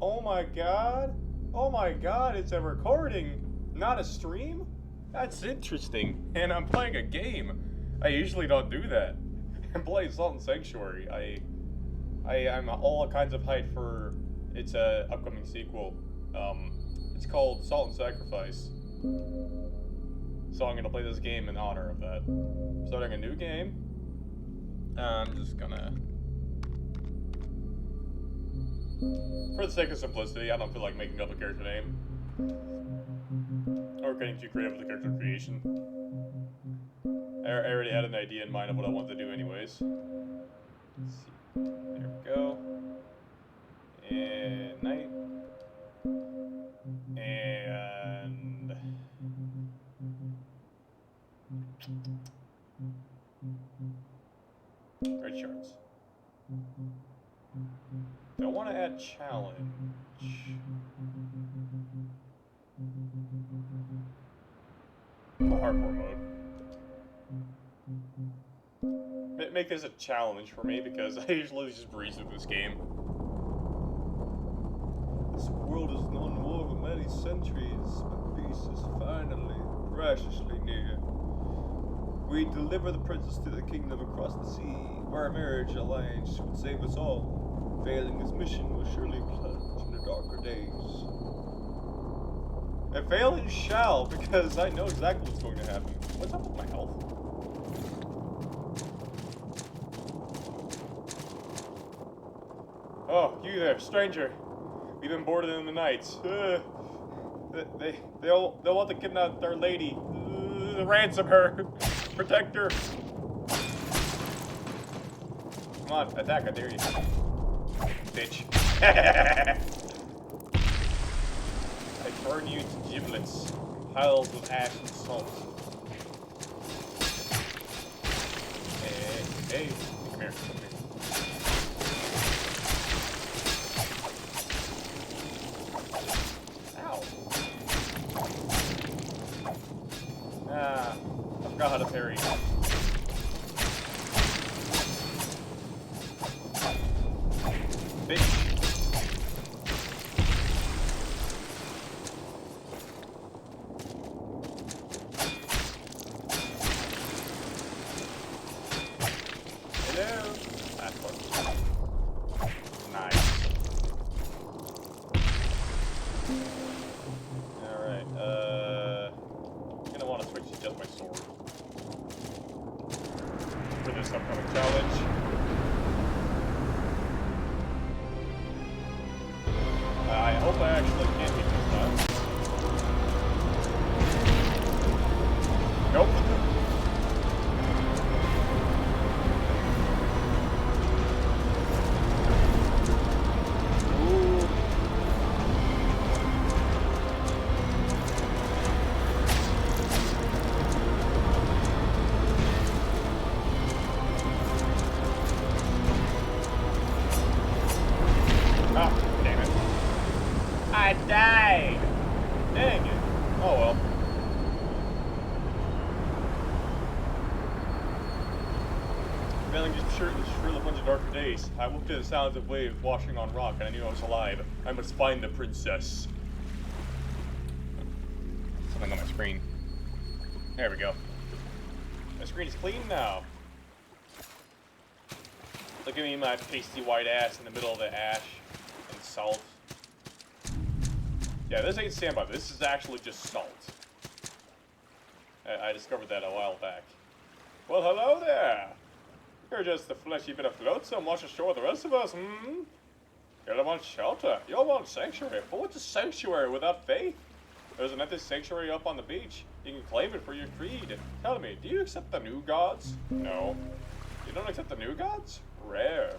Oh my god. Oh my god, it's a recording, not a stream? That's interesting. And I'm playing a game. I usually don't do that. I'm playing Salt and Sanctuary. I'm all kinds of hyped for its upcoming sequel. It's called Salt and Sacrifice. So I'm gonna play this game in honor of that. Starting a new game. I'm just gonna... For the sake of simplicity, I don't feel like making up a character name. Or getting too creative with the character creation. I already had an idea in mind of what I wanted to do anyways. Let's see. There we go. And night. And... Great charts. Do I want to add challenge? Hardcore mode. Make this a challenge for me because I usually just breeze through this game. This world has known war for many centuries, but peace is finally, preciously near. We deliver the princess to the kingdom across the sea, where a marriage alliance would save us all. Failing this mission will surely plunge into darker days. And failing shall, because I know exactly what's going to happen. What's up with my health? Oh, you there, stranger. We've been boarded in the night. They'll want to kidnap our lady. Ransom her. Protect her. Come on, attack, I dare you. Bitch. I burn you to giblets, piles of ash and salt. Hey, come here, come here. Ow. Ah, I forgot how to parry. Bitch. Hello. That's fun. Nice. Alright, I'm gonna want to switch to just my sword for this upcoming challenge. I hope I actually can beat this time. Nope. Ooh. Ah, damn it. I died! Dang it. Oh well. Failing just shrill a bunch of darker days. I woke to the sounds of waves washing on rock and I knew I was alive. I must find the princess. Something on my screen. There we go. My screen is clean now. Look at me, my pasty white ass in the middle of the ash and salt. Yeah, this ain't sandbar. This is actually just salt. I discovered that a while back. Well, hello there. You're just a fleshy bit of flotsam washed ashore with the rest of us, hmm? You don't want shelter. You don't want sanctuary. But what's a sanctuary without faith? There's an empty sanctuary up on the beach. You can claim it for your creed. Tell me, do you accept the new gods? No. You don't accept the new gods? Rare.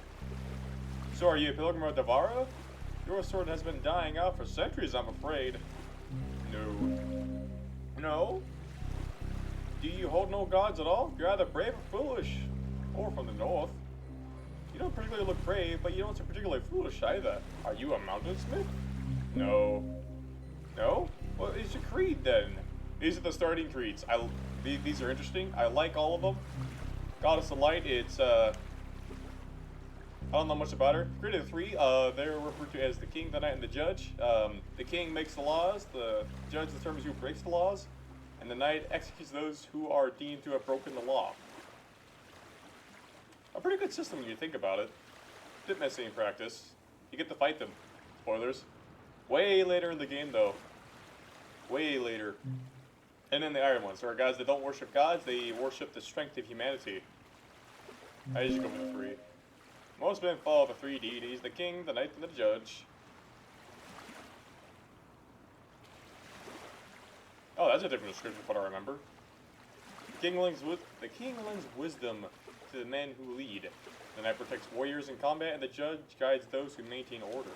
So are you a pilgrim of Devara? Your sword has been dying out for centuries, I'm afraid. No. No? Do you hold no gods at all? You're either brave or foolish. Or from the north. You don't particularly look brave, but you don't seem particularly foolish either. Are you a mountainsmith? No. No? What is your creed then? These are the starting creeds. These are interesting. I like all of them. Goddess of Light, it's I don't know much about her. Created 3. They're referred to as the king, the knight, and the judge. The king makes the laws, the judge determines who breaks the laws, and the knight executes those who are deemed to have broken the law. A pretty good system when you think about it. Bit messy in practice. You get to fight them. Spoilers. Way later in the game, though. Way later. And then the Iron Ones. There are guys that don't worship gods, they worship the strength of humanity. I usually go for the 3. Most men follow the 3 deities, the king, the knight, and the judge. Oh, that's a different description of what I remember. The king lends wisdom to the men who lead. The knight protects warriors in combat, and the judge guides those who maintain order.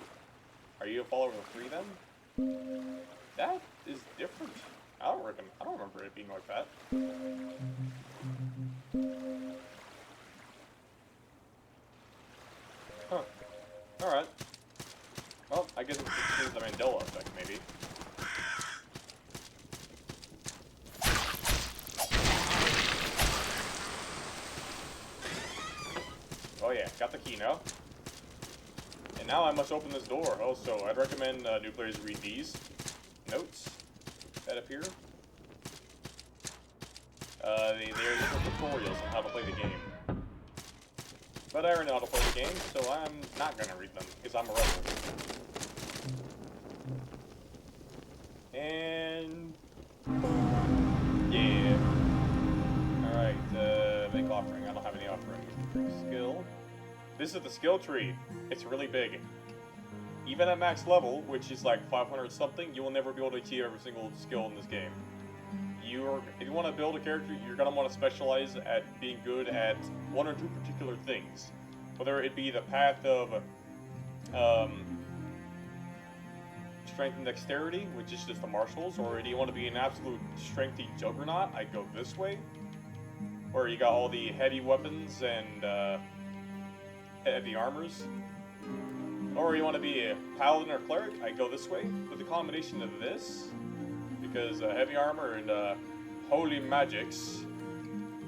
Are you a follower of the 3 then? That is different. I don't remember it being like that. Huh. Alright. Well, I guess it's the Mandela effect, maybe. Oh yeah, got the key now. And now I must open this door. Also, I'd recommend new players read these notes that appear. They're little tutorials on how to play the game. But I already know how to play the game, so I'm not gonna read them, because I'm a rebel. And... yeah. Alright, make offering. I don't have any offering. Skill. This is the skill tree. It's really big. Even at max level, which is like 500 something, you will never be able to achieve every single skill in this game. If you want to build a character, you're going to want to specialize at being good at 1 or 2 particular things. Whether it be the path of strength and dexterity, which is just the martials, or do you want to be an absolute strengthy juggernaut, I go this way. Where you got all the heavy weapons and heavy armors. Or you want to be a paladin or cleric, I go this way. With the combination of this, because heavy armor and holy magics.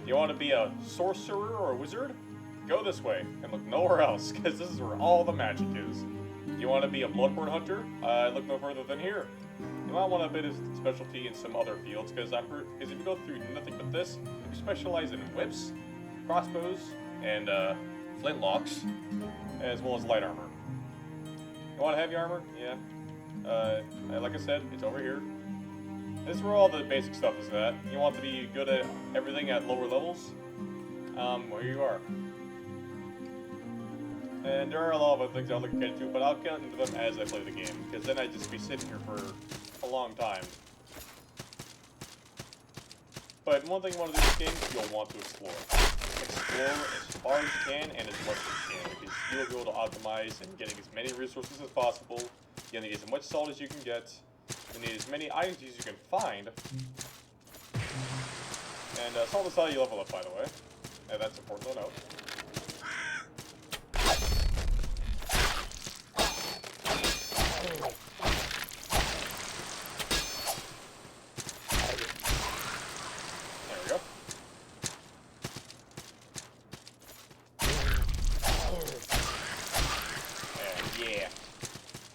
You want to be a sorcerer or a wizard? Go this way and look nowhere else, because this is where all the magic is. You want to be a bloodborne hunter? Look no further than here. You might want a bit of specialty in some other fields, because if you go through nothing but this, you specialize in whips, crossbows, and flintlocks, as well as light armor. You want heavy armor? Yeah. Like I said, it's over here. This is where all the basic stuff is at. You want to be good at everything at lower levels? Well, here you are. And there are a lot of other things I'll look into, but I'll get into them as I play the game, because then I'd just be sitting here for a long time. But one thing you want to do in this game, you'll want to explore. Explore as far as you can and as much as you can, because you'll be able to optimize and getting as many resources as possible. You'll need as much salt as you can get. You need as many items as you can find. And salt is how you level up, by the way. That's important to note.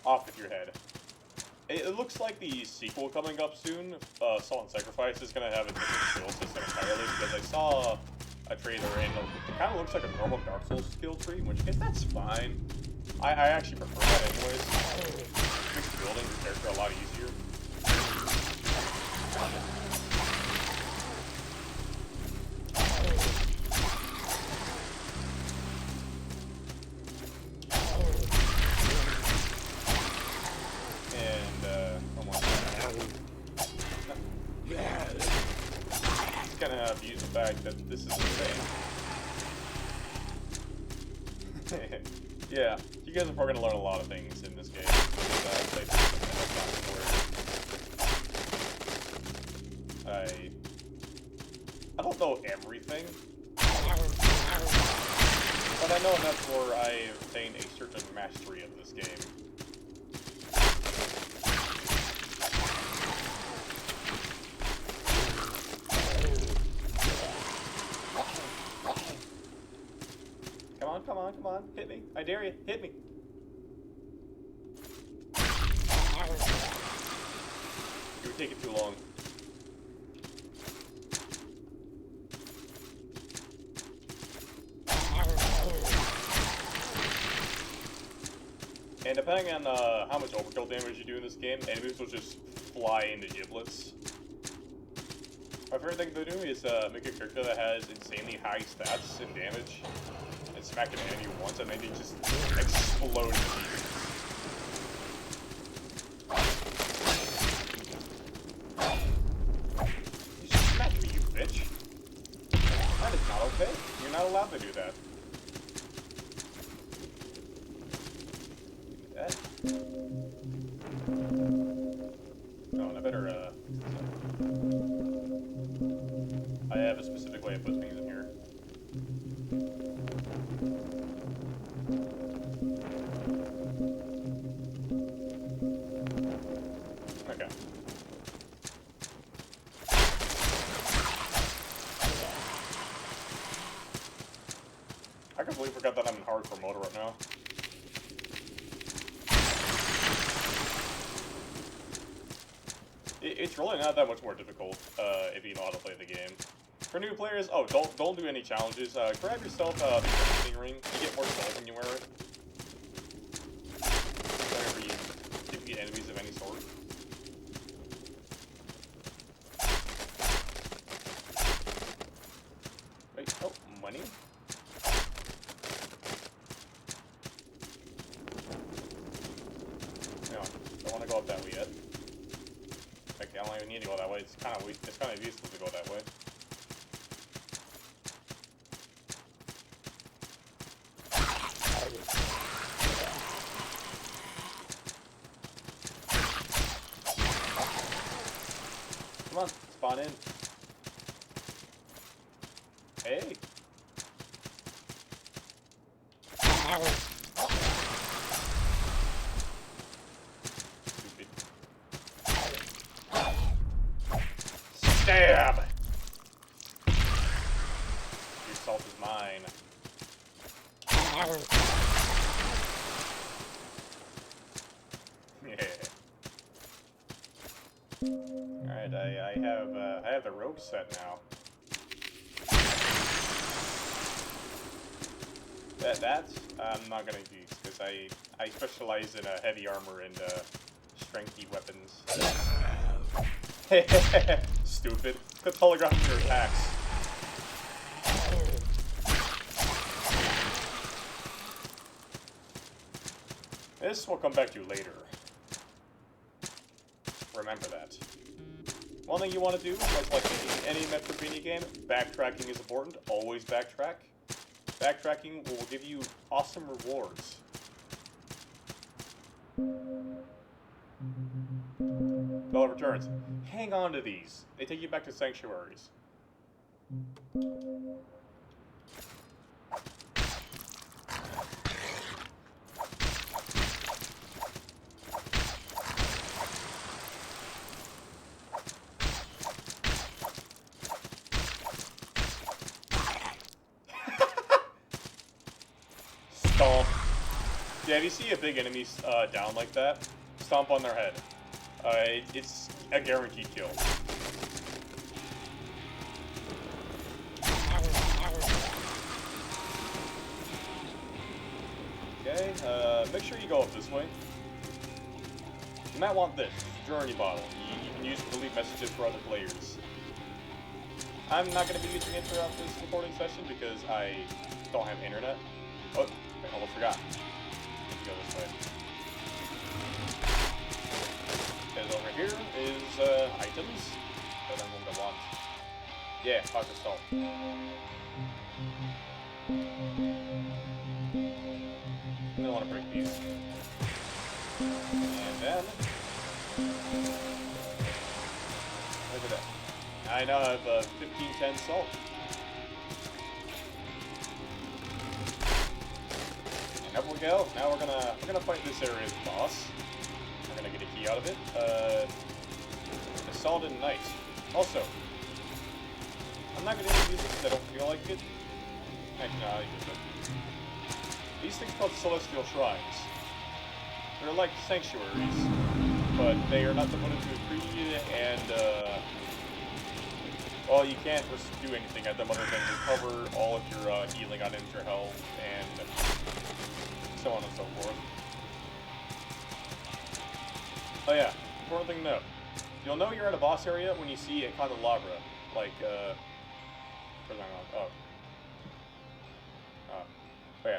Off with your head. It looks like the sequel coming up soon, Salt and Sacrifice, is going to have a different skill system entirely, because I saw a trailer and it kind of looks like a normal Dark Souls skill tree, which I guess that's fine. I actually prefer that anyways. It makes building your character a lot easier. That this is insane. Yeah, you guys are probably gonna learn a lot of things in this game. I don't know everything, but I know enough where I obtain a certain mastery of this game. on, come on, come on. Hit me. I dare you. Hit me. You were taking too long. And depending on how much overkill damage you do in this game, enemies will just fly into giblets. My favorite thing to do is make a character that has insanely high stats and damage, and smack an enemy once, and then they just explode into pieces. You smacked me, you bitch. That is not okay. You're not allowed to do that. No, I better, I have a specific way of putting things in here. Okay. I completely forgot that I'm in hardcore mode right now. It's really not that much more difficult if you know how to play the game. For new players, oh, don't do any challenges. Grab yourself the casting ring. You get more gold when you wear it. Whenever you defeat enemies of any sort. Wait, oh, money? No, don't want to go up that way yet. I don't even need to go that way. It's kind of useless to go that way. Come on, spawn in. Hey. Stab! Your salt is mine. Yeah. Alright, I have the rogue set now. That I'm not gonna use because I specialize in heavy armor and strengthy weapons. Stupid. Quit telegraphing your attacks. This will come back to you later. Remember that. One thing you want to do, much like any Metroidvania game, backtracking is important. Always backtrack. Backtracking will give you awesome rewards. Bell returns. Hang on to these. They take you back to sanctuaries. Stomp. Yeah, if you see a big enemy down like that, stomp on their head. It's a guaranteed kill. Okay, make sure you go up this way. You might want this journey bottle. You can use it to leave messages for other players. I'm not going to be using it throughout this recording session because I don't have internet. Oh, I almost forgot. Need to go this way. Because over here is items that I'm going to want. Yeah, Dr. Salt. I don't want to break these. And then, look at that. I now have 1510 salt. And up we go. Now we're gonna fight this area's boss. We're gonna get a key out of it. Assault and Knight. Also, I'm not gonna use it because I don't feel like it. Actually, no, I'll use it. these things called celestial shrines. They're like sanctuaries, but they are not the one to creed, and well, you can't do anything at them other than recover all of your healing on injure health and so on and so forth. Oh yeah, important thing to note. You'll know you're in a boss area when you see a candelabra, like, where's my mouth? Oh.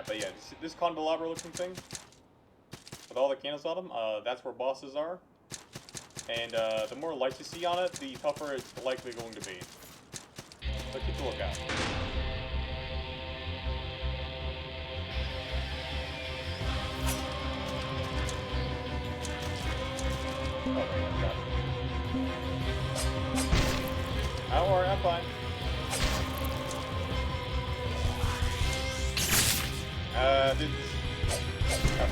But yeah, this candelabra-looking thing, with all the candles on them, that's where bosses are. And the more lights you see on it, the tougher it's likely going to be. So keep a lookout. Oh, God. Don't worry, I'm fine.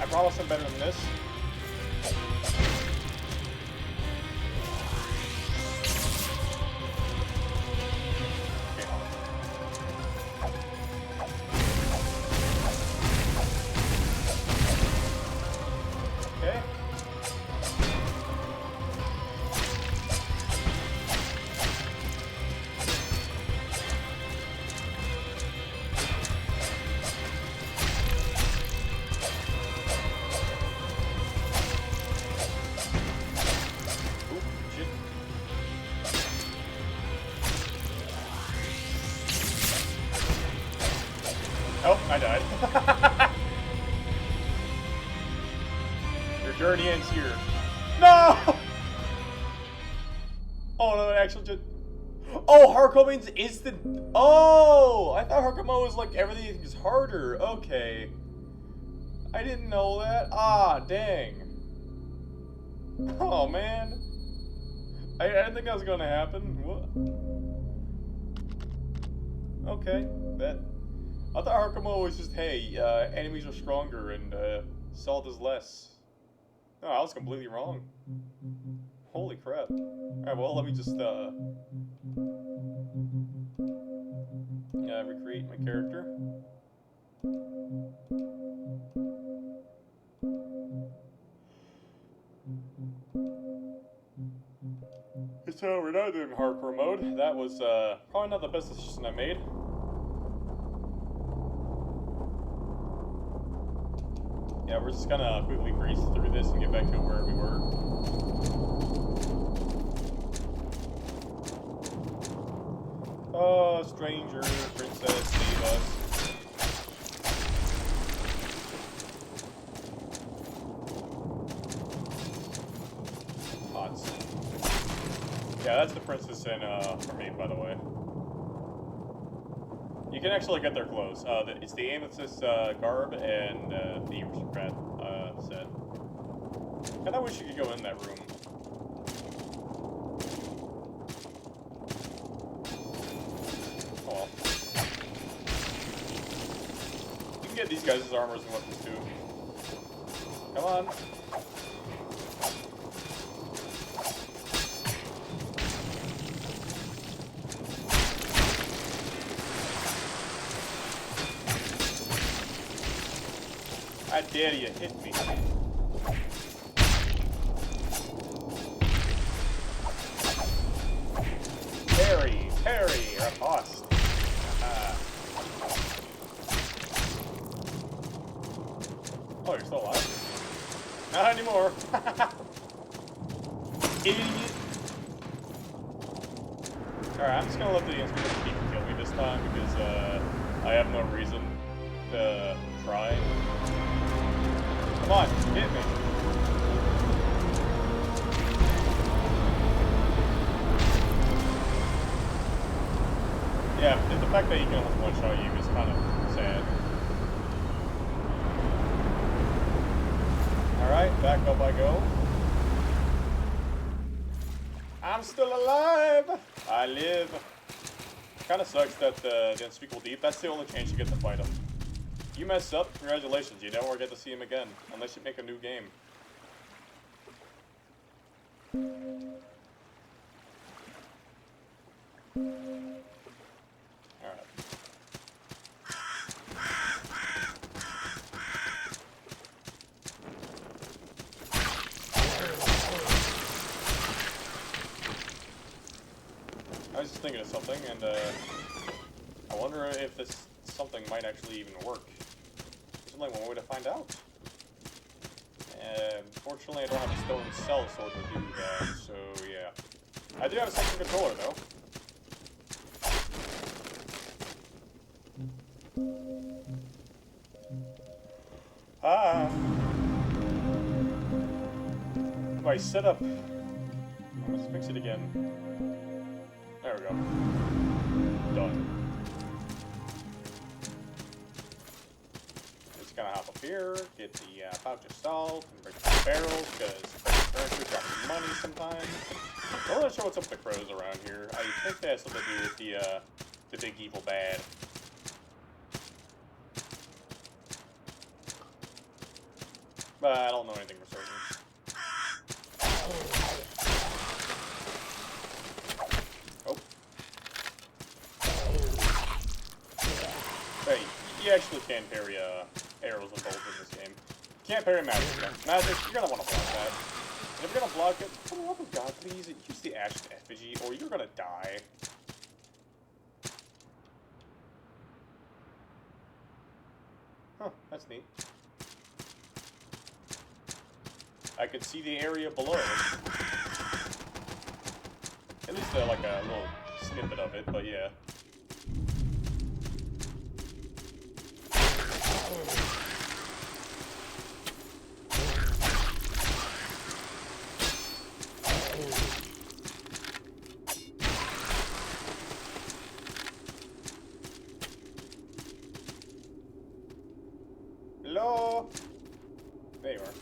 I promise I'm better than this. Okay. Oh, I died. Your journey ends here. No! Oh no, it actually just... Oh, Hardcore means instant... Oh! I thought Hardcore was like everything is harder. Okay. I didn't know that. Ah, dang. Oh, man. I didn't think that was gonna happen. What? Okay, bet. I thought Harkamo was just, hey, enemies are stronger and salt is less. No, I was completely wrong. Holy crap. Alright, well, let me just, recreate my character. So, we're not doing hardcore mode. That was, probably not the best decision I made. Yeah, we're just gonna quickly breeze through this and get back to where we were. Oh, stranger, princess, save us. Pots. Yeah, that's the princess in Mermaid, by the way. You can actually get their clothes. It's the amethyst garb and the aristocrat set. And I wish you could go in that room. Oh well. You can get these guys' armors and weapons too. Come on. I dare you hit me. Parry, riposte. Oh, you're still alive? Not anymore. Idiot. Alright, I'm just gonna let the instrument keep kill me this time because I have no reason to try. Come on, hit me. Yeah, the fact that you can almost one-shot you is kind of sad. Alright, back up I go. I'm still alive! I live. Kinda sucks that the Unspeakable Deep, that's the only chance you get to fight him. You mess up, congratulations, you never get to see him again, unless you make a new game. Alright. thinking of something, and I wonder if this something might actually even work. There's only one way to find out. Fortunately, I don't have a stone cell sword to do that, so yeah. I do have a section controller, though. My setup. Let's fix it again. There we go. Done. Just gonna hop up here, get the pouch of salt, and break the barrels, because furniture drops money sometimes. I'm not sure what's up with the crows around here. I think that has something to do with the big evil bad. But I don't know anything for certain. Oh. Hey, you actually can parry arrows and bolts in this game. You can't parry magic. Magic, you're gonna want to block that. And if you're gonna block it, for the love of God, please use the ashen effigy, or you're gonna die. Huh, that's neat. I could see the area below. At least like a little snippet of it, but yeah. Hello? There you are.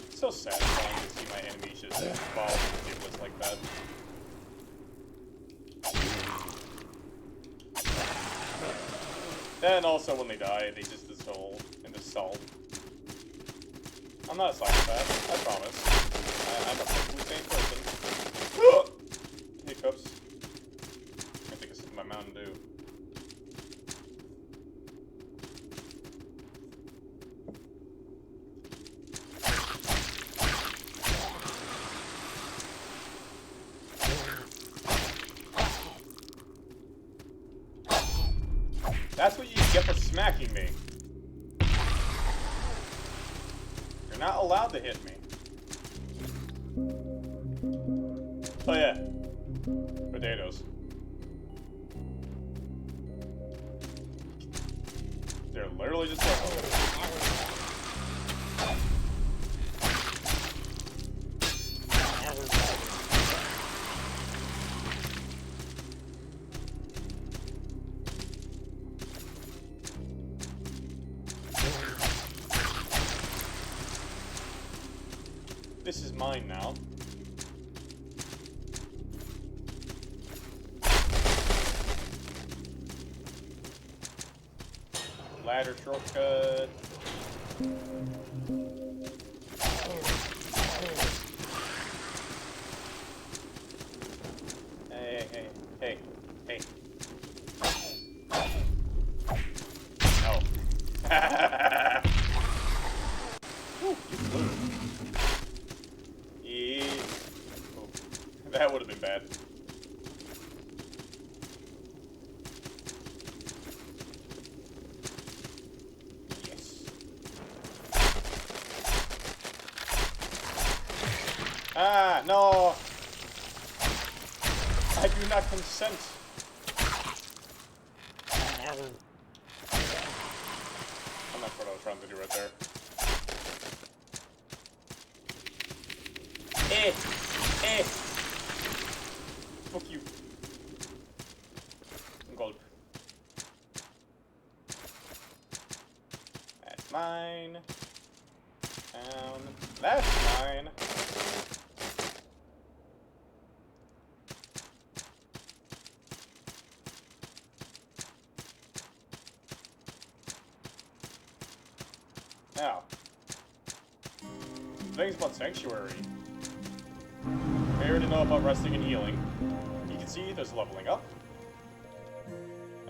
It's so satisfying to see my enemies just fall into giblets like that. And also when they die, they just dissolve into salt. I'm not a psychopath, I promise. I'm a perfectly sane person. Hiccups. I think it's my Mountain Dew. That's what you get for smacking me. You're not allowed to hit me. Oh yeah. Potatoes. They're literally just like... This is mine now. Ladder shortcut. Hey, hey, hey, hey. No. Woo, you flew. Oh, that would have been bad. Yes. Ah, no! I do not consent. I'm not sure what I was trying to do right there. Fuck you. Gulp. That's mine. Down. That's mine. Now. Things about Sanctuary. I already know about resting and healing. You can see there's leveling up.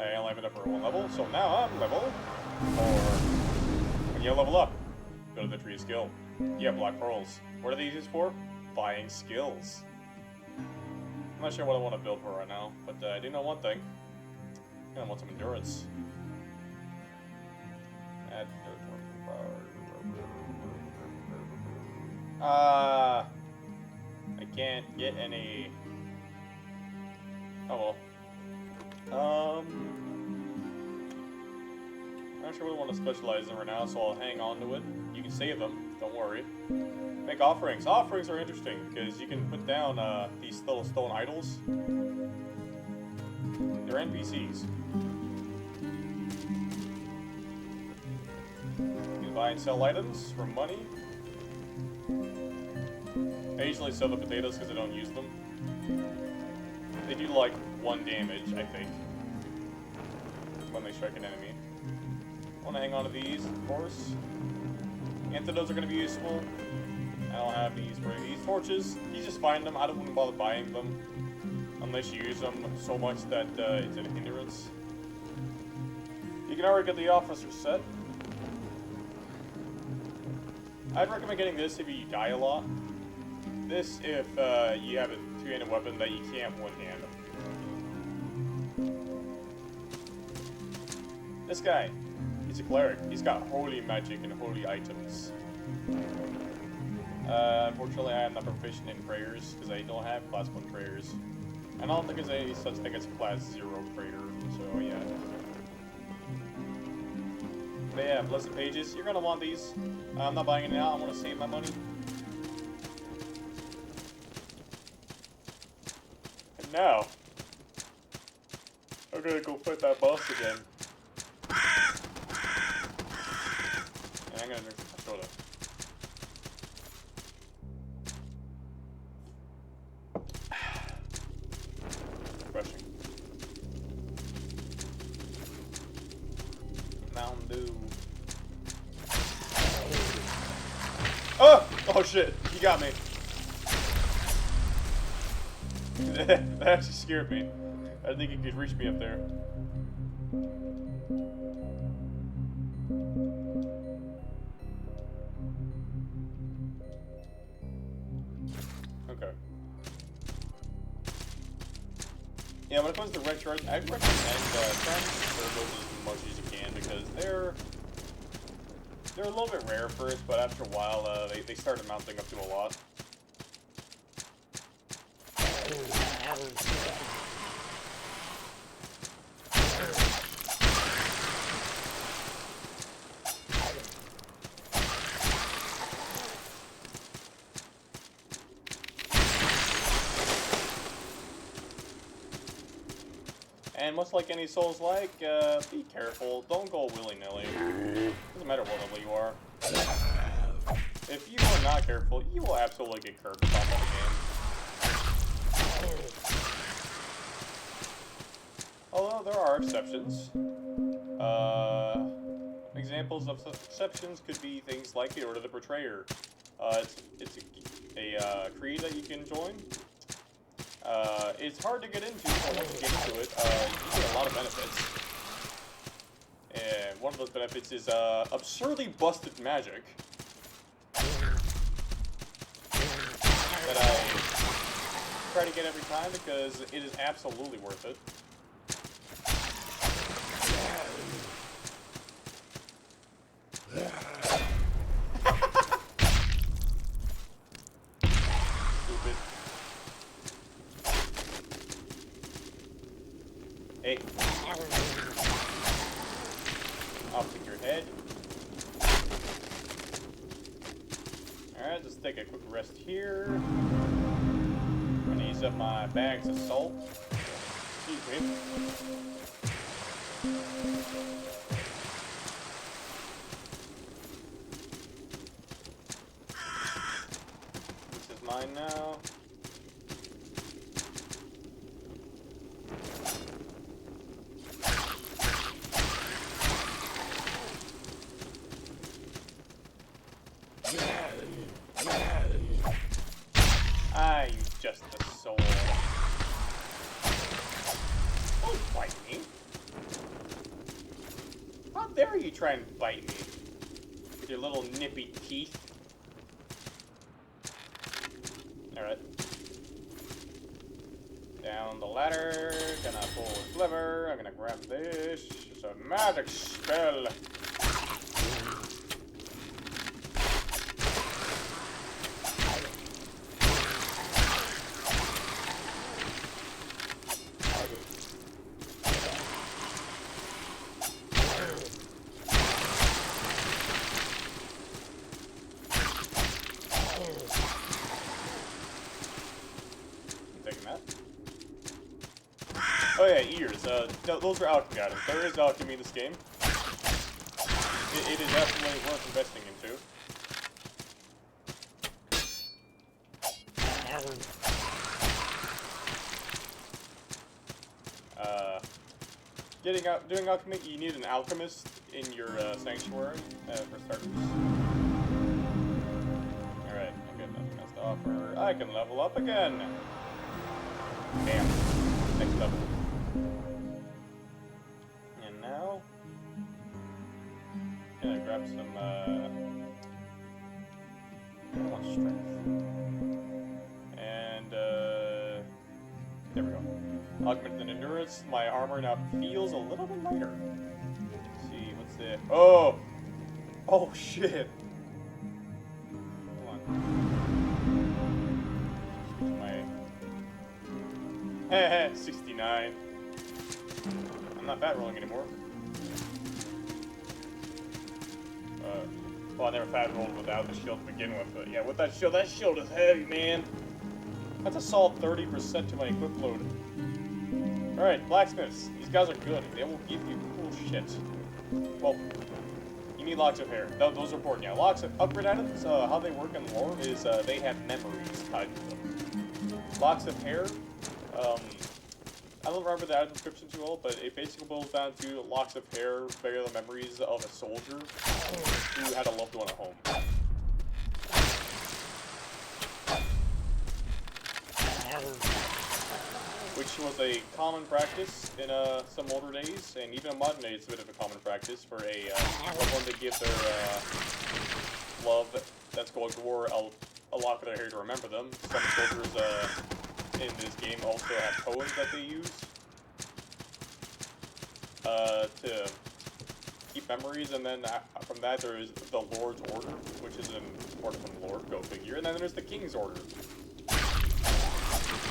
I only have it up for 1 level, so now I'm level 4. When you level up, go to the tree of skill. You have black pearls. What are these used for? Buying skills. I'm not sure what I want to build for right now, but I do know one thing. I want some endurance. Add I can't get any. Oh well. I'm not sure what I want to specialize in right now, so I'll hang on to it. You can save them, don't worry. Make offerings. Offerings are interesting because you can put down these little stone idols. They're NPCs. You can buy and sell items for money. I usually sell the potatoes because I don't use them. They do like 1 damage, I think, when they strike an enemy. I want to hang on to these, of course. Antidotes are going to be useful. I don't have these for these torches. You just find them. I don't want to bother buying them unless you use them so much that it's a hindrance. You can already get the officer set. I'd recommend getting this if you die a lot. This if you have a 2-handed weapon that you can't one-hand. This guy, he's a cleric. He's got holy magic and holy items. Unfortunately, I am not proficient in prayers because I don't have class 1 prayers. I don't think there's any such thing as class 0 prayer, so yeah. But yeah, blessed pages, you're gonna want these. I'm not buying it now, I want to save my money. And now, I'm gonna go fight that boss again. And I'm gonna drink some soda. Refreshing. Mountain Dew. Oh! Oh shit, he got me. That actually scared me. I think he could reach me up there. Okay. Yeah, when it comes to red shards, I'd recommend trying to preserve those as much as you can because they're a little bit rare first, but after a while, they start amounting up to a lot. And much like any Souls-like, be careful. Don't go willy-nilly. Doesn't matter what level you are. If you are not careful, you will absolutely get curbed off of the game. Although there are exceptions. Examples of exceptions could be things like the Order of the Betrayer. It's a creed that you can join. It's hard to get into, but once you get into it, you get a lot of benefits. And one of those benefits is absurdly busted magic. That I try to get every time because it is absolutely worth it. Stupid. Hey. I'll pick your head. Alright, let's take a quick rest here. I'm gonna use up my bags of salt. Excuse me. This is mine now. Ah, you just the soul. Don't fight me. dare you try and bite me with your little nippy teeth? Alright. Down the ladder, gonna pull this lever, I'm gonna grab this. It's a magic spell. Oh yeah, ears. Those are alchemy items. There is alchemy in this game. It is definitely worth investing into. Doing alchemy, you need an alchemist in your sanctuary for starters. Alright, I got nothing else to offer. I can level up again. Bam. Next level. And now, can I grab some, I want strength. And, there we go. Augmented endurance. My armor now feels a little bit lighter. Let's see, what's it? Oh! Oh, shit! Hold on. My... 69. I'm not fat rolling anymore. Well, I never fat rolled without the shield to begin with, but yeah, with that shield is heavy, man. That's a solid 30% to my equip load. Alright, blacksmiths. These guys are good. They will give you cool shit. Well, you need locks of hair. Those are important. Yeah, locks of upgrade items, how they work in lore is they have memories tied to them. Locks of hair, I don't remember the item description too well, but it basically boils down to locks of hair bear the memories of a soldier who had a loved one at home. Which was a common practice in some older days, and even in modern days, it's a bit of a common practice for a loved one to give their love that's going to war a lock of their hair to remember them. Some soldiers in this game also have poems that they use to keep memories, and then from that there is the Lord's Order, which is an order from the Lord, go figure, and then there's the King's Order.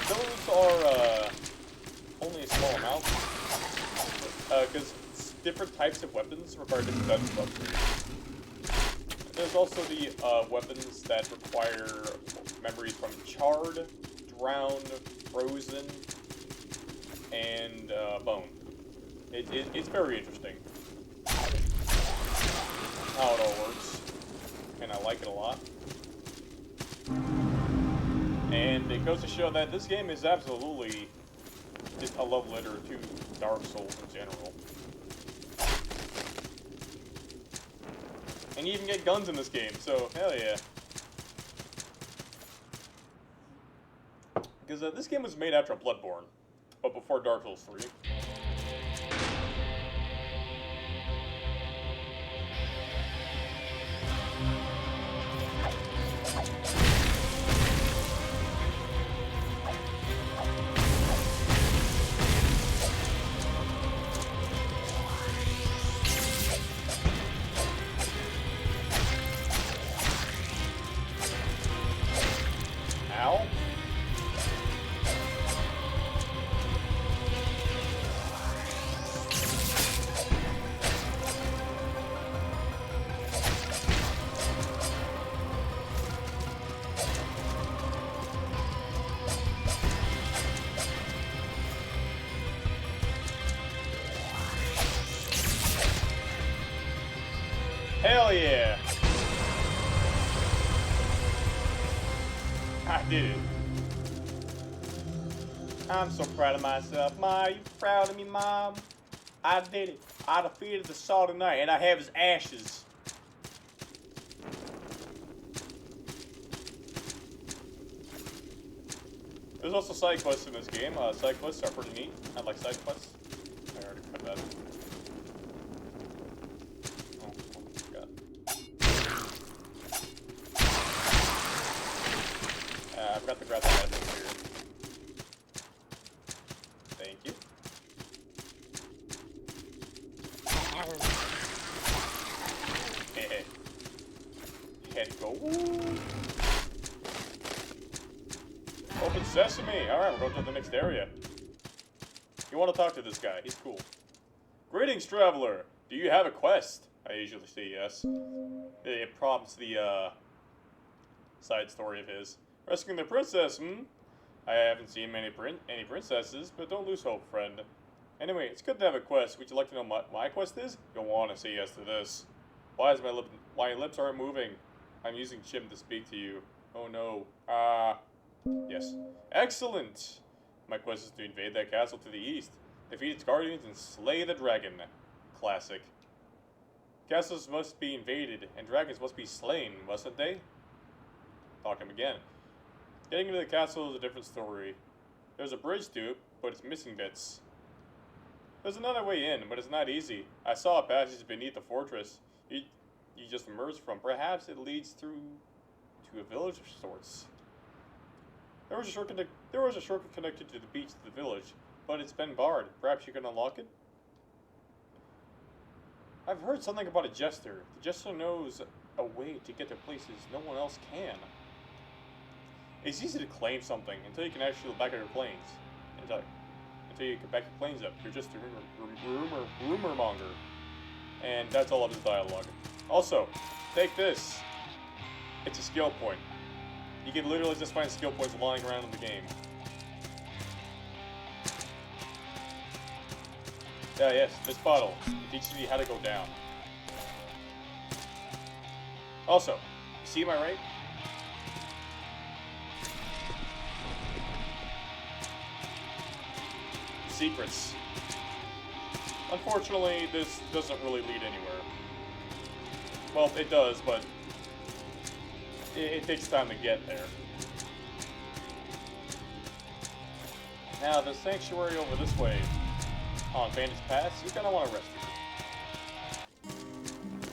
Those are only a small amount, because different types of weapons require different types of upgrades. There's also the weapons that require memories from charred, drowned, frozen, and bone. It's very interesting how it all works, and I like it a lot. And it goes to show that this game is absolutely just a love letter to Dark Souls in general. And you even get guns in this game, so hell yeah. Because this game was made after Bloodborne, but before Dark Souls 3. Ow. Hell yeah! I did it. I'm so proud of myself. Ma, you proud of me, Mom? I did it. I defeated the Salty Knight, and I have his ashes. There's also side quests in this game. Side quests are pretty neat. I like side quests. I already put that in. have to grab that item here. Thank you. Hey. Can't go. Open sesame. Alright, we're going to the next area. You want to talk to this guy. He's cool. Greetings, traveler. Do you have a quest? I usually say yes. It prompts the, side story of his. Rescuing the princess, I haven't seen any princesses, but don't lose hope, friend. Anyway, it's good to have a quest. Would you like to know what my quest is? You'll want to say yes to this. Why my lips aren't moving? I'm using Chim to speak to you. Oh no. Yes. Excellent! My quest is to invade that castle to the east, defeat its guardians, and slay the dragon. Classic. Castles must be invaded, and dragons must be slain, mustn't they? Talk him again. Getting into the castle is a different story. There's a bridge to it, but it's missing bits. There's another way in, but it's not easy. I saw a passage beneath the fortress you just emerged from. Perhaps it leads through to a village of sorts. There was a shortcut connected to the beach to the village, but it's been barred. Perhaps you can unlock it? I've heard something about a jester. The jester knows a way to get to places no one else can. It's easy to claim something until you can actually back up your planes. Until you can back your planes up. You're just a rumor monger. And that's all of his dialogue. Also, take this. It's a skill point. You can literally just find skill points lying around in the game. Yes, this bottle. It teaches you how to go down. Also, you see my right? Secrets. Unfortunately, this doesn't really lead anywhere. Well, it does, but it takes time to get there. Now, the sanctuary over this way, on Bandit's Pass, you're gonna want to rest here.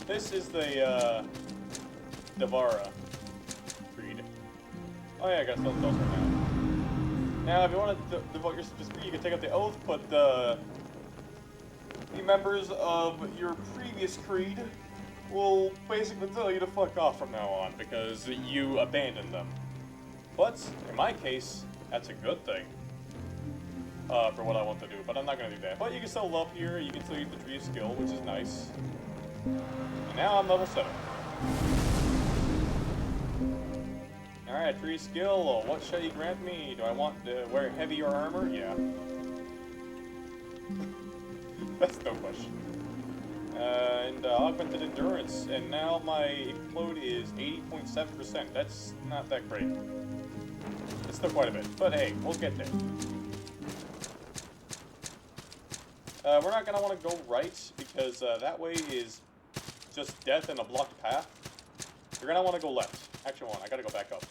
This is the, Devara creed. Oh yeah, I got something else right now. Now, if you want to devote yourself to this creed, you can take up the oath, but the members of your previous creed will basically tell you to fuck off from now on, because you abandoned them. But, in my case, that's a good thing. For what I want to do, but I'm not going to do that. But you can still level up here, you can still use the tree of skill, which is nice. And now I'm level 7. Alright, tree of skill, what shall you grant me? Do I want to wear heavier armor? Yeah. That's no question. And augmented endurance, and now my explode is 80.7%. That's not that great. It's still quite a bit, but hey, we'll get there. We're not going to want to go right, because that way is just death and a blocked path. You're going to want to go left. Actually, I got to go back up.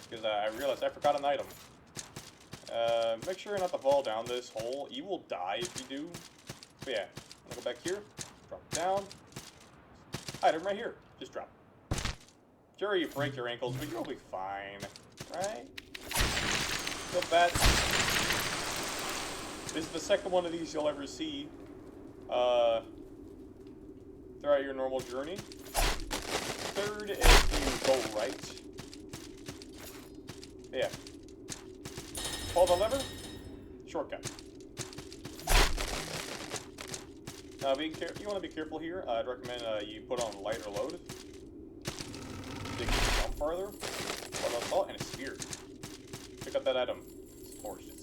Because I realized I forgot an item. Make sure not to fall down this hole. You will die if you do. But yeah, I'm going to go back here. Drop down. Item right here. Just drop. Sure, you break your ankles, but you'll be fine. Right? Go back. This is the second one of these you'll ever see throughout your normal journey. Third is to go right. Yeah. Pull the lever. Shortcut. Now, you want to be careful here. I'd recommend you put on lighter load. So you can jump farther. Oh, and a spear. Pick up that item. It's gorgeous.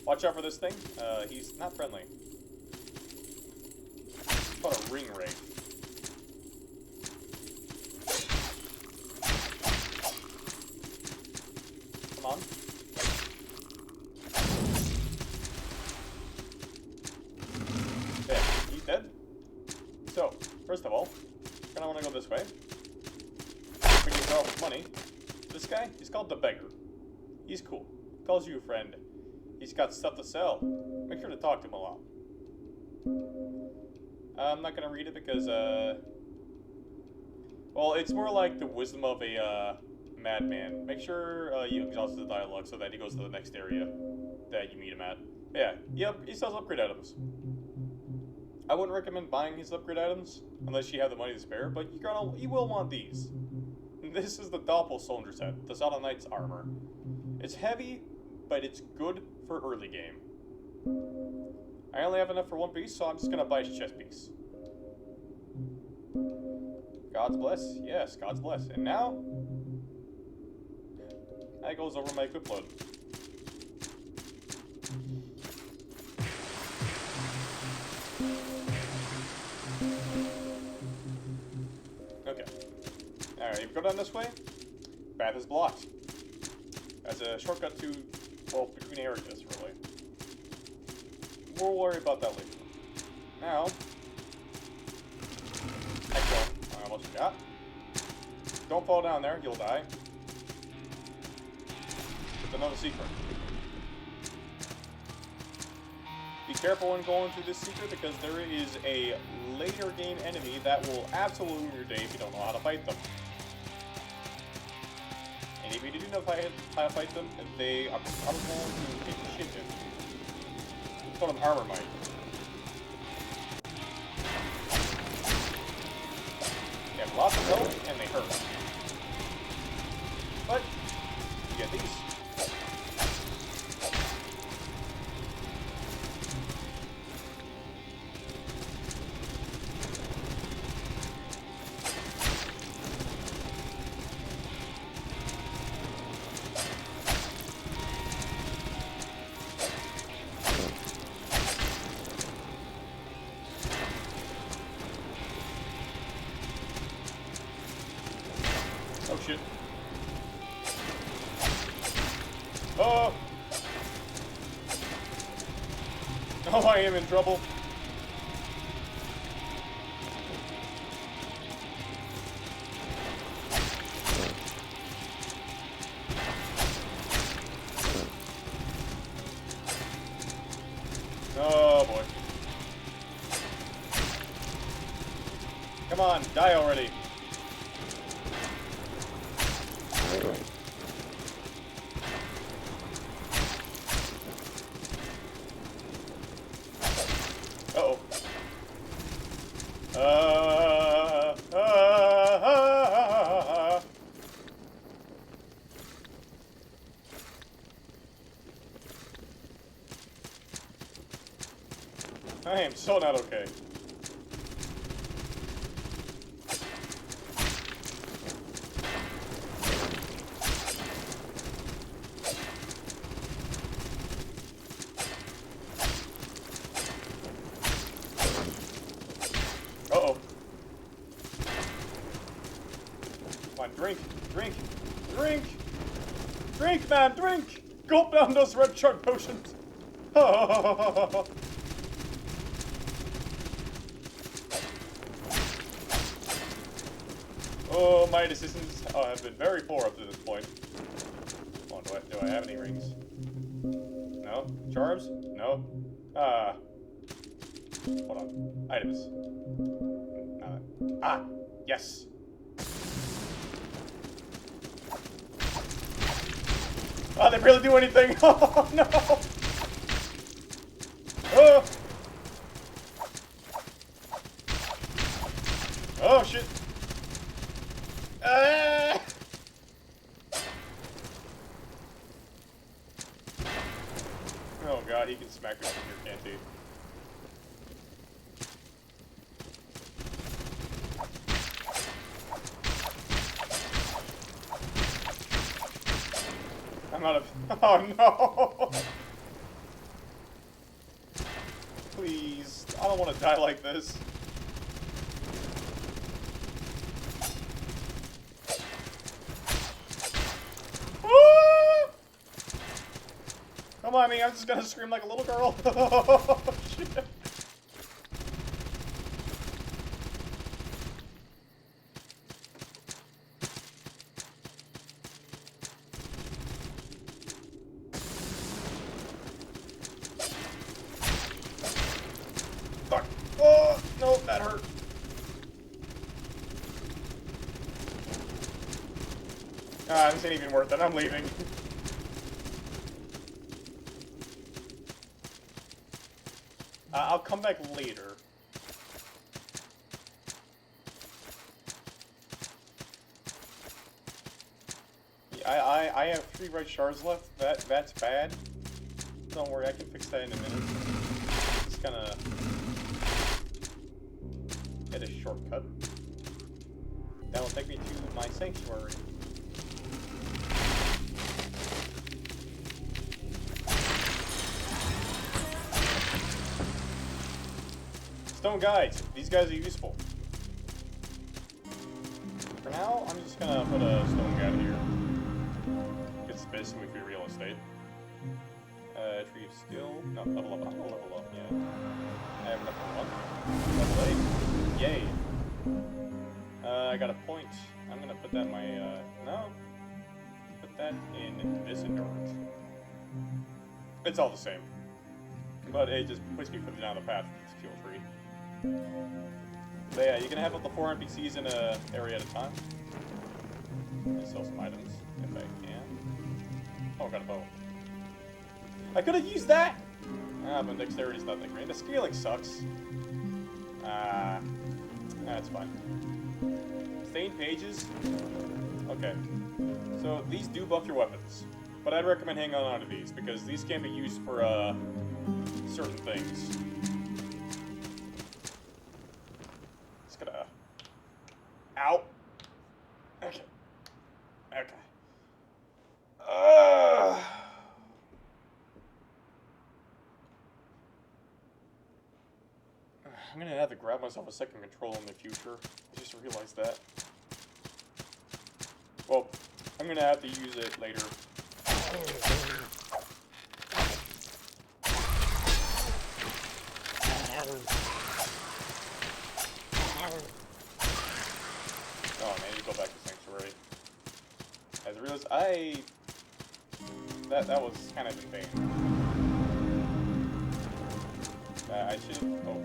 Watch out for this thing. He's not friendly. It's called a ring ray. Come on. There, he's dead. So, first of all, I want to go this way. We can draw money. This guy, he's called the Beggar. He's cool. Calls you a friend. He's got stuff to sell. Make sure to talk to him a lot. I'm not going to read it because, Well, it's more like the wisdom of a madman. Make sure you exhaust the dialogue so that he goes to the next area that you meet him at. Yeah, yep, he sells upgrade items. I wouldn't recommend buying his upgrade items unless you have the money to spare, but you will want these. This is the Doppel Soldier set, the Solid Knight's armor. It's heavy, but it's good for early game. I only have enough for one piece, so I'm just gonna buy his chest piece. God's bless. Yes, God's bless. And now, that goes over my equip load. Okay. Alright, if we go down this way, path is blocked. That's a shortcut to, well, between areas, really. We'll worry about that later. Now, excellent. I almost forgot. Don't fall down there, you'll die. It's another secret. Be careful when going through this secret because there is a later game enemy that will absolutely ruin your day if you don't know how to fight them. And if you do know how to fight them, they are probably going to take the shit in. It's called an armor might. They have lots of health and they hurt. But you get these. Oh shit. Oh! Oh, I am in trouble. Oh boy. Come on, die already. Uh-oh. I am so not okay. Uh-oh. Come on, drink, drink, drink! Drink, man, drink! Gulp down those red shark potions! Oh, my decisions have been very poor up to this point. Come on, do I have any rings? No? Charms? No? Hold on. Items. Yes! Oh, they barely do anything! Oh, no! Oh! Oh, shit! Oh god, he can smack me up here, can't he? I'm out of... Oh no! Please, I don't want to die like this. Come on, me, I'm just gonna scream like a little girl. Oh, shit. Fuck. Oh, no, that hurt. Ah, this ain't even worth it. I'm leaving. I'll come back later. I have 3 red shards left. That's bad. Don't worry, I can fix that in a minute. Just gonna get a shortcut. That'll take me to my sanctuary. Stone guides. These guys are useful. For now, I'm just gonna put a stone guide here. It's basically free real estate. Tree of skill. No, level up. I'm gonna level up, yeah. I have level 1. Level 8. Yay. I got a point. I'm gonna put that in my, no. Put that in this endurance. It's all the same. But it just puts me further down the path with this fuel tree. So yeah, you can have up to 4 NPCs in a area at a time. And sell some items, if I can. Oh, I got a bow. I could have used that! Ah, but dexterity's not that great. The scaling sucks. That's fine. Stained pages? Okay. So, these do buff your weapons. But I'd recommend hanging on to these, because these can be used for, certain things. Just gonna... Ow! Okay. Okay. I'm gonna have to grab myself a second control in the future. I just realized that. Well, I'm gonna have to use it later. Oh man, you go back to Sanctuary. As I realized, that was kind of in vain. I should. Oh,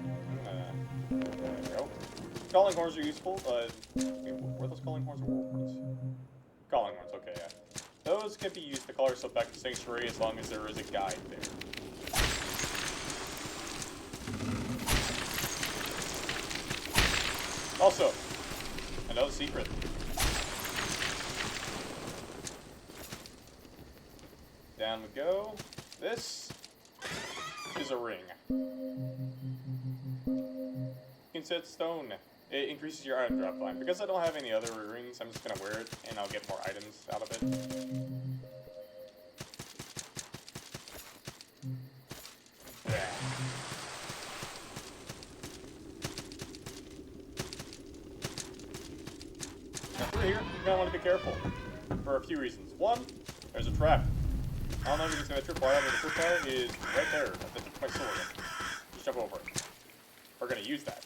there we go. Calling horns are useful. Were those calling horns or wolverines? Calling horns. Okay, yeah. Those can be used to call yourself back to Sanctuary as long as there is a guide there. Also, another secret. Down we go. This is a ring. You can set stone. It increases your item drop time. Because I don't have any other rings, I'm just gonna wear it and I'll get more items out of it. Yeah. Now through here, you're gonna want to be careful. For a few reasons. One, there's a trap. I don't know if it's gonna trip wire, but the trip wire is right there. At the tip of my sword. Just jump over it. We're gonna use that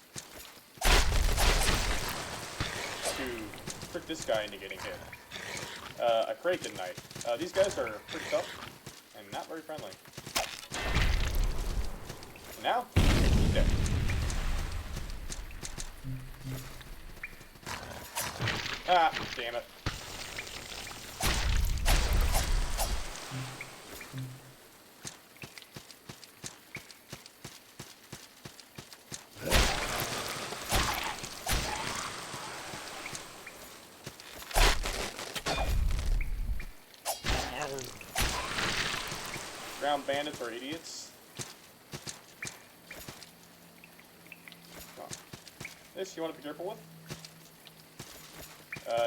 to trick this guy into getting hit. A Kraken Knight. These guys are pretty tough and not very friendly. And now, he's dead. Ah, damn it. Ground bandits are idiots. This you want to be careful with.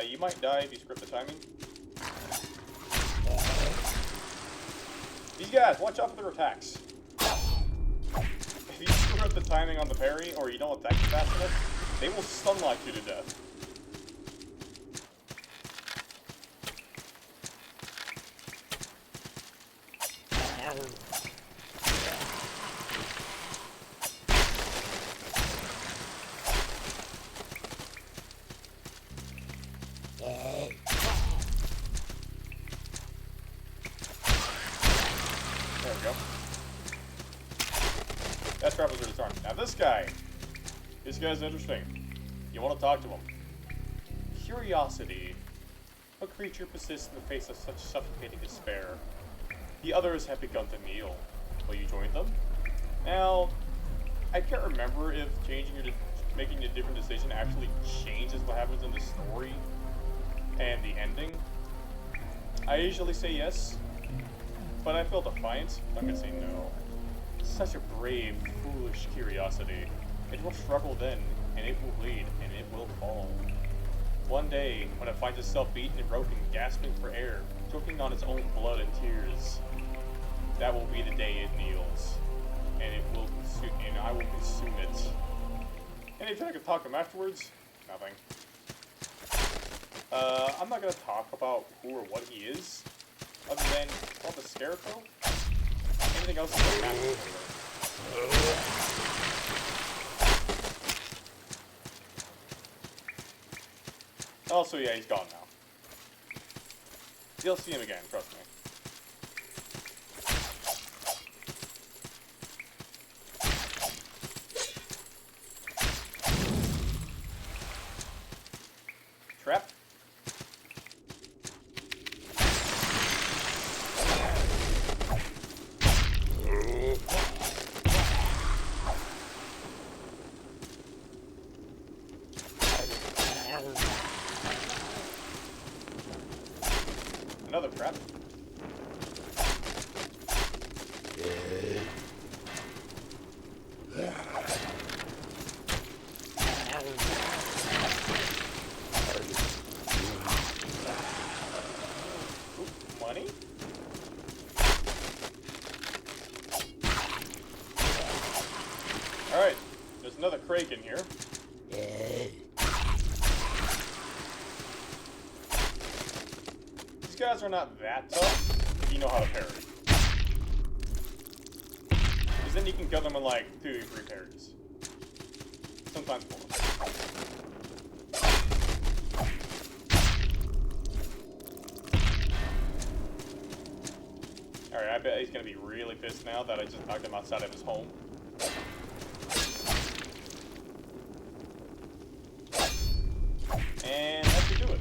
You might die if you script the timing. These guys, watch out for their attacks. If you screw up the timing on the parry, or you don't attack fast enough, they will stun lock you to death. There we go. That trap was really strong. Now this guy's interesting. You want to talk to him. Curiosity. A creature persists in the face of such suffocating despair. The others have begun to kneel. Will you join them? Now, I can't remember if making a different decision actually changes what happens in the story and the ending. I usually say yes, but I feel defiant. I'm gonna say no. Such a brave, foolish curiosity. It will struggle then, and it will bleed, and it will fall. One day, when it finds itself beaten and broken, gasping for air, choking on its own blood and tears, that will be the day it kneels, and it will consume, and I will consume it. Anything I can talk to him afterwards? Nothing. I'm not gonna talk about who or what he is, other than called the Scarecrow. Anything else is gonna happen later. Also, yeah, he's gone now. You'll see him again, trust me. Trap. Another trap. Ooh, money? Alright, there's another crate in here. These guys are not that tough if you know how to parry. Because then you can kill them in like 2 or 3 parries. Sometimes 4. Alright, I bet he's gonna be really pissed now that I just knocked him outside of his home. And that should do it.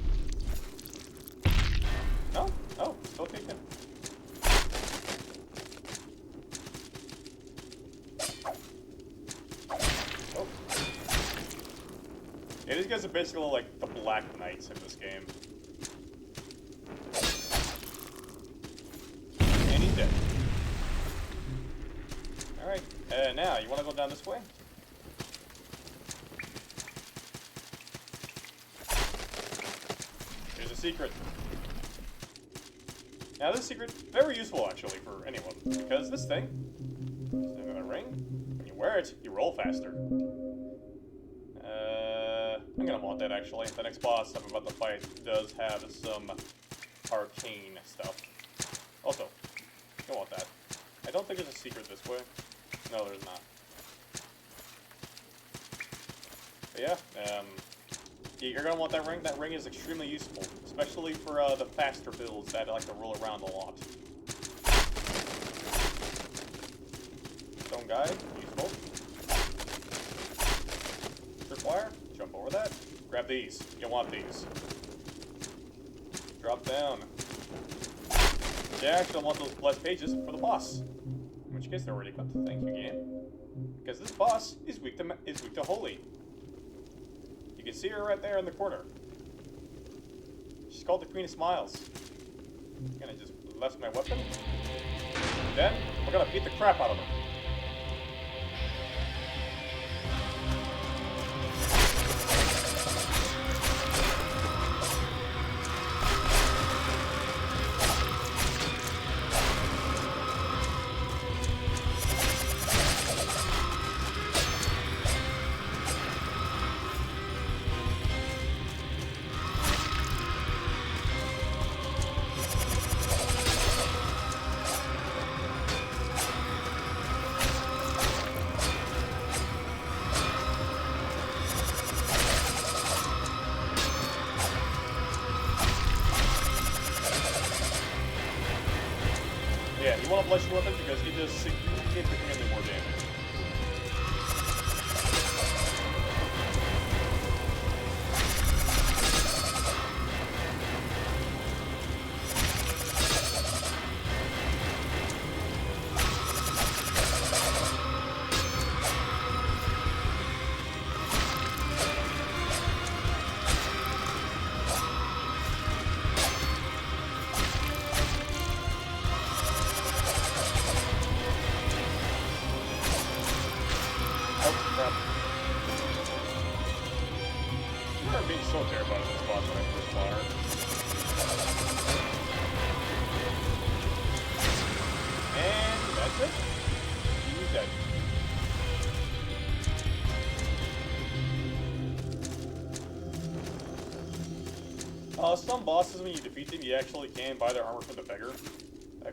No? Oh, still kicking. Oh. Yeah, these guys are basically like the Black Knights in this game. And he's dead. Alright, now, you wanna go down this way? Here's a secret. Now this secret, very useful actually for anyone, because this thing, is another ring, when you wear it, you roll faster. I'm gonna want that actually. The next boss I'm about to fight does have some arcane stuff. Also, I want that. I don't think there's a secret this way. No, there's not. But yeah, you're gonna want that ring. That ring is extremely useful, especially for the faster builds that like to roll around a lot. Stone guy, useful. Tripwire, jump over that. Grab these. You want these. Drop down. You actually want those blessed pages for the boss. In which case they're already equipped. Thank you, game. Because this boss is weak to holy. You can see her right there in the corner. She's called the Queen of Smiles. I'm gonna just left my weapon. And then we're gonna beat the crap out of her. Yeah, you want to bless your weapon because it does significantly more damage. Some bosses, when you defeat them, you actually can buy their armor from the Beggar.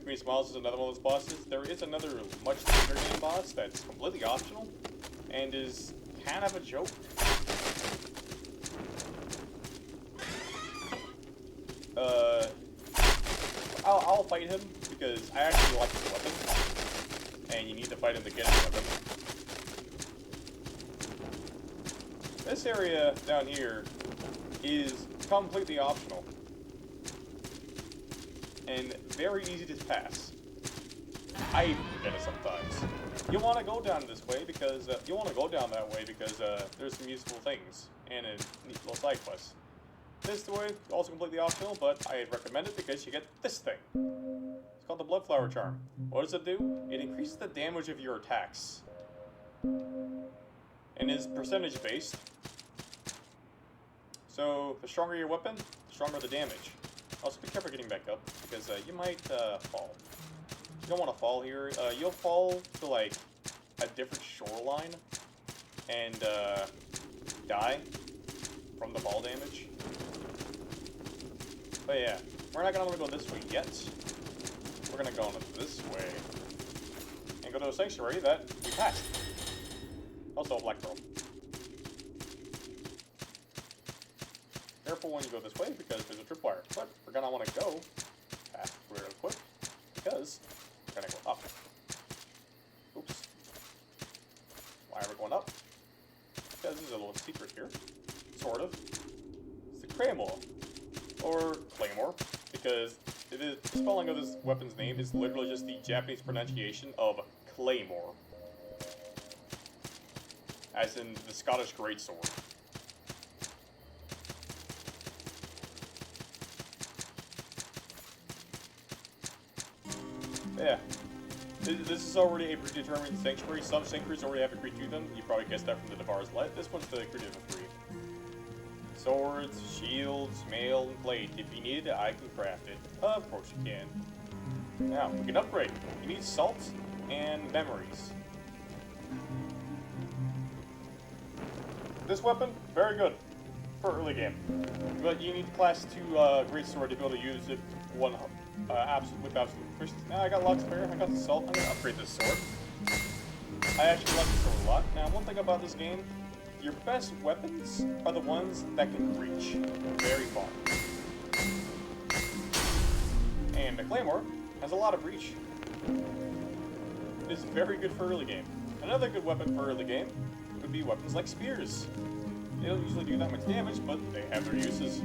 Queen Smiles is another one of those bosses. There is another much bigger game boss that's completely optional and is kind of a joke. I'll fight him because I actually like his weapon, and you need to fight him to get his weapon. This area down here is completely optional and very easy to pass. I even forget it sometimes. You want to go down this way because there's some useful things and a neat little side quest. This way also completely optional, but I recommend it because you get this thing. It's called the Bloodflower Charm. What does it do? It increases the damage of your attacks, and is percentage based. So the stronger your weapon, the stronger the damage. Also be careful getting back up, because you might fall. You don't want to fall here. You'll fall to like a different shoreline and die from the fall damage. But yeah, we're not gonna go this way yet. We're gonna go this way and go to a sanctuary that we passed. Also a black pearl. Careful when you go this way because there's a tripwire. But we're gonna want to go past real quick because we're gonna go up. Oops. Why are we going up? Because there's a little secret here. Sort of. It's the Claymore. Or Claymore. Because the spelling of this weapon's name is literally just the Japanese pronunciation of Claymore. As in the Scottish Greatsword. Yeah. This is already a predetermined sanctuary. Some sanctuaries already have a creed to them. You probably guessed that from the Devar's Light. This one's the creed of the 3. Swords, shields, mail, and plate. If you need it, I can craft it. Of course you can. Now, we can upgrade. You need salt and memories. This weapon, very good for early game. But you need class 2 greatsword to be able to use it with absolute proficiency. Now I got lots of spare. I got the salt. I'm gonna upgrade this sword. I actually like this sword a lot. Now, one thing about this game, your best weapons are the ones that can reach very far. And the Claymore has a lot of reach. It is very good for early game. Another good weapon for early game would be weapons like spears. They don't usually do that much damage, but they have their uses.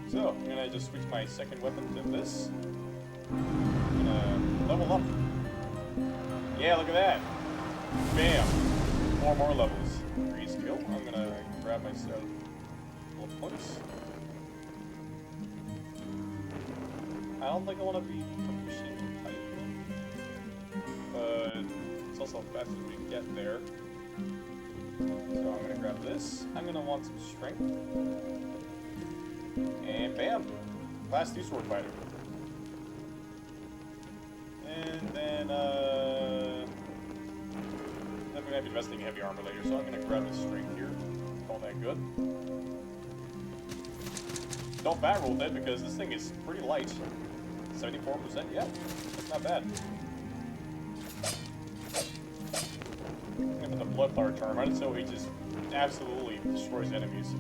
So, I'm gonna just switch my second weapon to this. I'm gonna level up. Yeah, look at that. Bam. 4 more levels. 3 skill. I'm gonna grab myself little points. I don't think I want to be proficient in type, but it's also fast as we can get there. So I'm gonna grab this. I'm gonna want some strength. And bam! Class 2 sword fighter. And then we're gonna be investing in heavy armor later, so I'm gonna grab this strength here. Call that good. Don't bat roll that because this thing is pretty light. 74%, yeah, that's not bad. I'm gonna put the Bloodflower Charm on it so it just absolutely destroys enemies.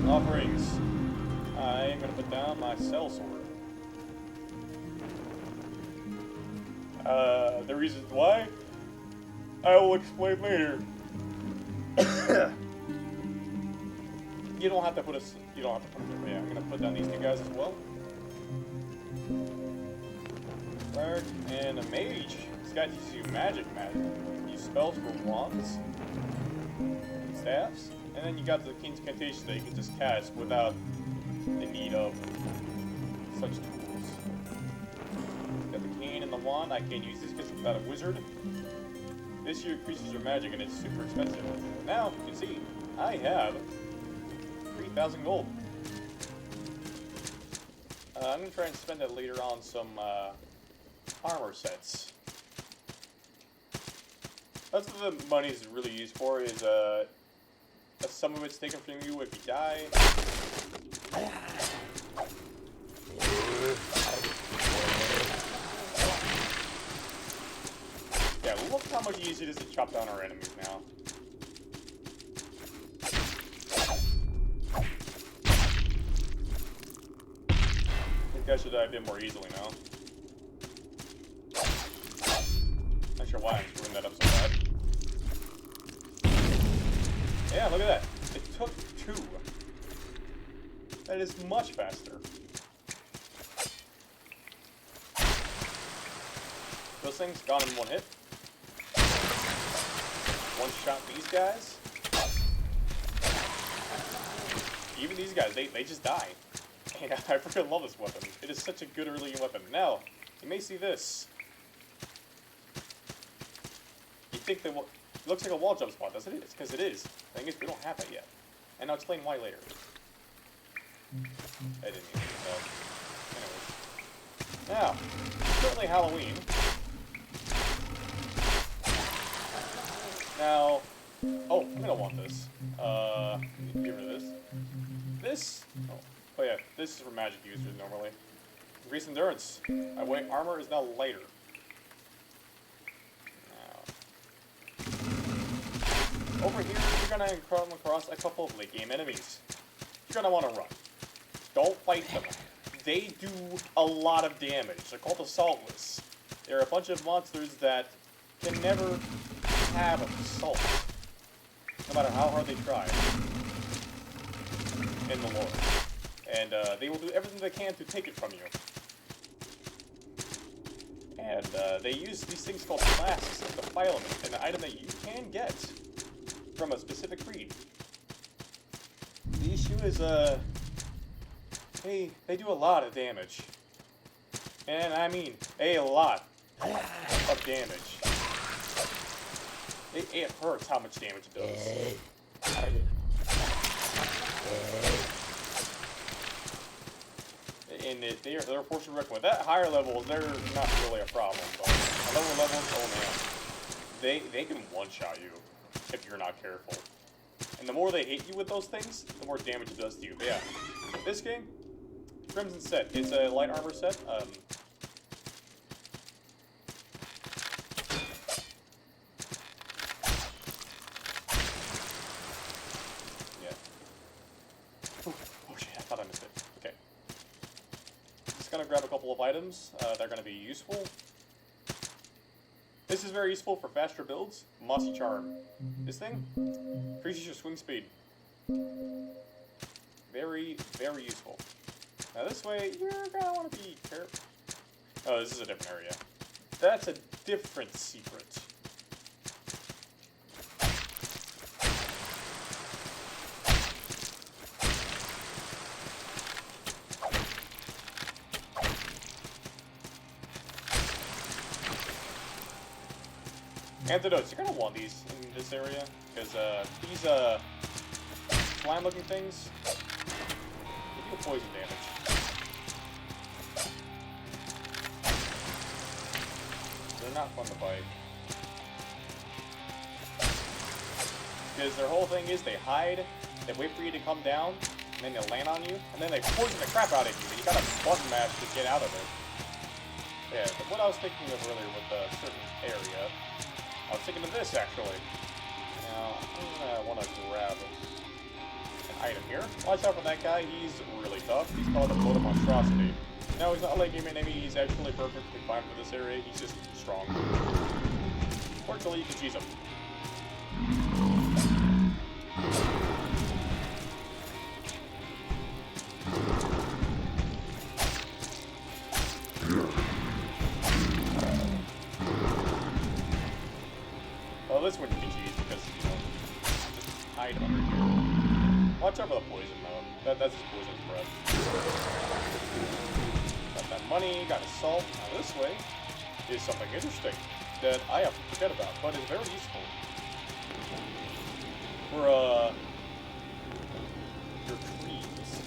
Offerings. I am going to put down my cell sword. The reasons why, I will explain later. You don't have to put it there, but yeah, I'm going to put down these 2 guys as well. Cleric and a mage. This guy teaches you magic. Use spells for wands, staffs. And then you got the King's Incantation that you can just cast without the need of such tools. Got the cane and the wand. I can't use this because I'm not a wizard. This here increases your magic and it's super expensive. Now, you can see, I have 3,000 gold. I'm going to try and spend it later on some armor sets. That's what the money is really used for, is some of it's taken from you if you die. Yeah, look how much easier it is to chop down our enemies now. I think I should die a bit more easily now. Not sure why I'm screwing that up so bad. Yeah, look at that. It took 2. That is much faster. Those things gone in 1 hit. One shot these guys. Even these guys, they just die. And I freaking love this weapon. It is such a good early weapon. Now, you may see this. You think that it looks like a wall jump spot, doesn't it? It's because it is. The thing is, we don't have that yet. And I'll explain why later. I didn't even know. Anyways. Now, currently Halloween. Now, oh, I'm gonna want this. Get rid of this. This, oh yeah, this is for magic users normally. Increase endurance. My weight armor is now lighter. Now, over here, you're gonna come across a couple of late game enemies. You're gonna want to run. Don't fight them. They do a lot of damage. They're called the Saltless. They're a bunch of monsters that can never have a salt, no matter how hard they try in the lore. And they will do everything they can to take it from you. And they use these things called flasks to file them, an item that you can get from a specific breed. The issue is, they do a lot of damage. And I mean, a lot of damage. It hurts how much damage it does. And they're forced to reckon with. At higher levels, they're not really a problem. But at lower levels, oh man. They can one-shot you if you're not careful. And the more they hit you with those things, the more damage it does to you. But yeah, this game, Crimson set. It's a light armor set. Gonna grab a couple of items that are gonna be useful. This is very useful for faster builds. Mossy Charm. This thing increases your swing speed. Very, very useful. Now this way, you're gonna want to be careful. Oh, this is a different area. That's a different secret. Antidotes, you're gonna want these in this area, because these slime-looking things give you poison damage. They're not fun to fight. Because their whole thing is they hide, they wait for you to come down, and then they'll land on you, and then they poison the crap out of you, and you gotta button mash to get out of it. Yeah, but what I was thinking of earlier with a certain area, I was thinking of this, actually. Now, I'm gonna want to grab an item here. Watch out for that guy. He's really tough. He's called the Monstrosity. No, he's not a late game enemy. He's actually perfectly fine for this area. He's just strong. Fortunately, you can cheese him. Well, this one you can cheese because, you know, just hide under here. Watch out for the poison, though. That's just poisonous breath. Got that money, got a salt. Now this way is something interesting that I have to forget about, but it's very useful. For, your trees.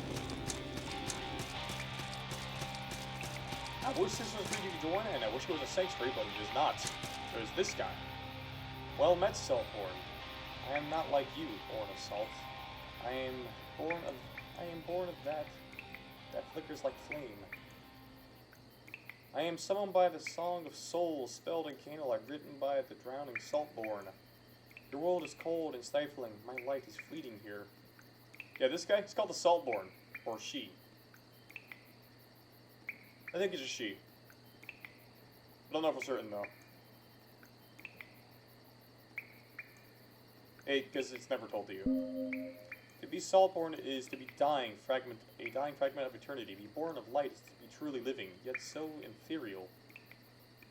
I wish this was free to join, and I wish it was a sanctuary, but it is not. There's this guy. Well met, Self-Horn. I am not like you, born of salt. I am born of that flickers like flame. I am summoned by the song of souls, spelled in candlelight, written by the drowning saltborn. Your world is cold and stifling. My light is fleeting here. Yeah, this guy, he's called the Saltborn. Or she. I think it's a she. I don't know for certain, though. Because it's never told to you. To be Saltborn is to be a dying fragment of eternity. To be born of light is to be truly living, yet so ethereal.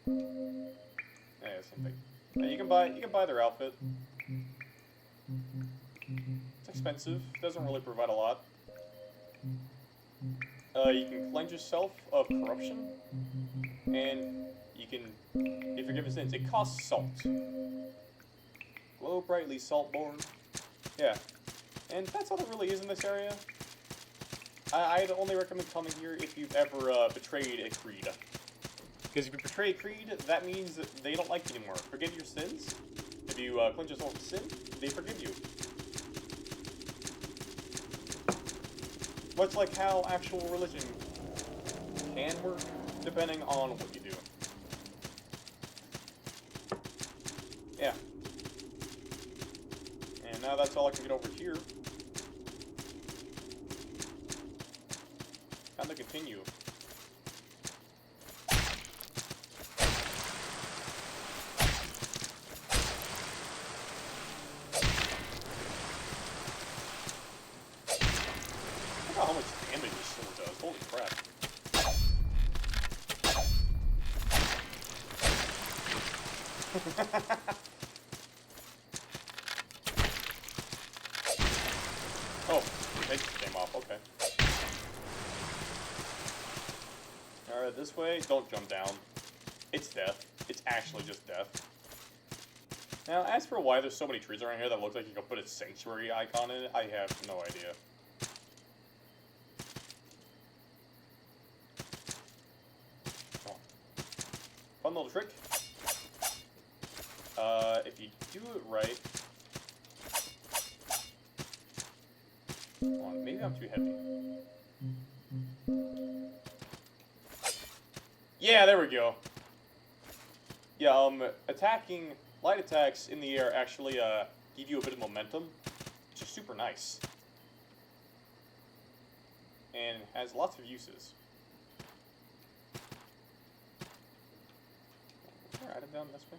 Yeah, same thing. Now you can buy their outfit. It's expensive. Doesn't really provide a lot. You can cleanse yourself of corruption, and you can be forgiven sins. It costs salt. Glow brightly, Saltborn. Yeah, and that's all there really is in this area. I'd only recommend coming here if you've ever betrayed a creed. Because if you betray a creed, that means that they don't like you anymore. Forgive your sins. If you cleanse yourself of sin, they forgive you. Much like how actual religion can work, depending on what you do. Yeah. And now that's all I can get over here. Time to continue. How much damage this sword does. Holy crap. Oh, they came off, okay. Alright, this way. Don't jump down. It's death. It's actually just death. Now, as for why there's so many trees around here that look like you could put a sanctuary icon in it, I have no idea. Fun little trick. If you do it right... Hold on, maybe I'm too heavy. Yeah, there we go. Yeah, attacking light attacks in the air actually, give you a bit of momentum, which is super nice. And has lots of uses. Is there an item down this way?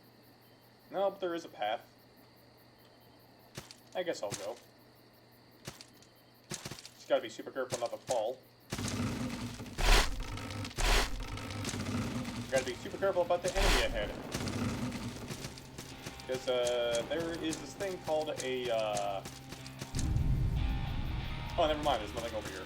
No, but there is a path. I guess I'll go. Just gotta be super careful not to fall. Gotta be super careful about the enemy ahead. Because, there is this thing called a, Oh, never mind, there's nothing over here.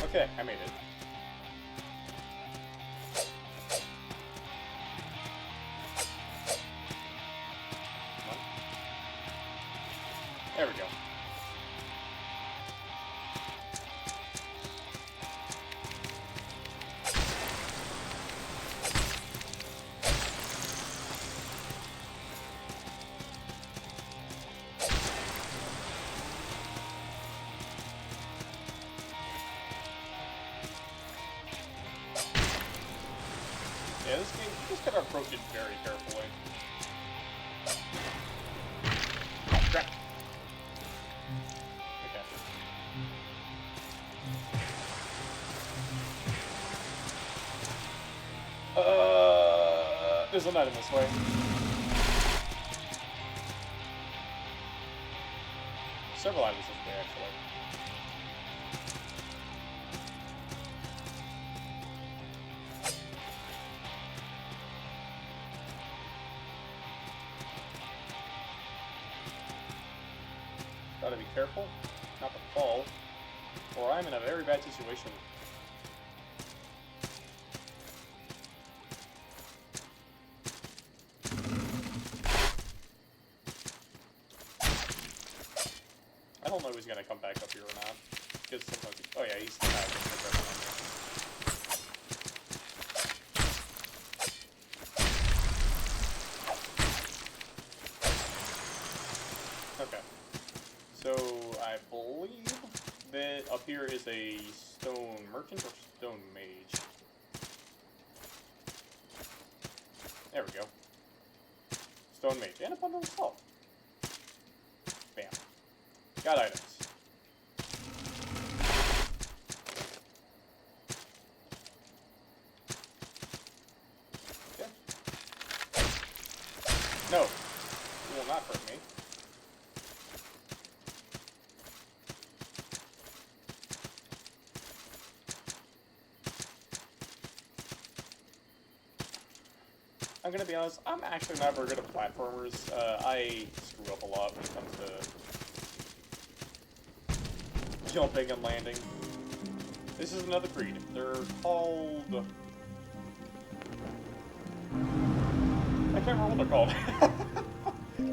Okay, I made it. There we go. Yeah, this game, you just gotta approach it very carefully. Oh, crap. Okay. There's an item this way. Several items this way, actually. Gotta be careful not to fall, or I'm in a very bad situation. know if he's gonna come back up here or not. Because sometimes oh yeah, he's still out there. Okay. So I believe that up here is a stone merchant or stone mage. There we go. Stone mage and a bundle of salt. Bam. Got items. Okay. No. You will not hurt me. I'm gonna be honest, I'm actually not very good at platformers. I screw up a lot when it comes to jumping and landing. This is another breed. They're called... I can't remember what they're called.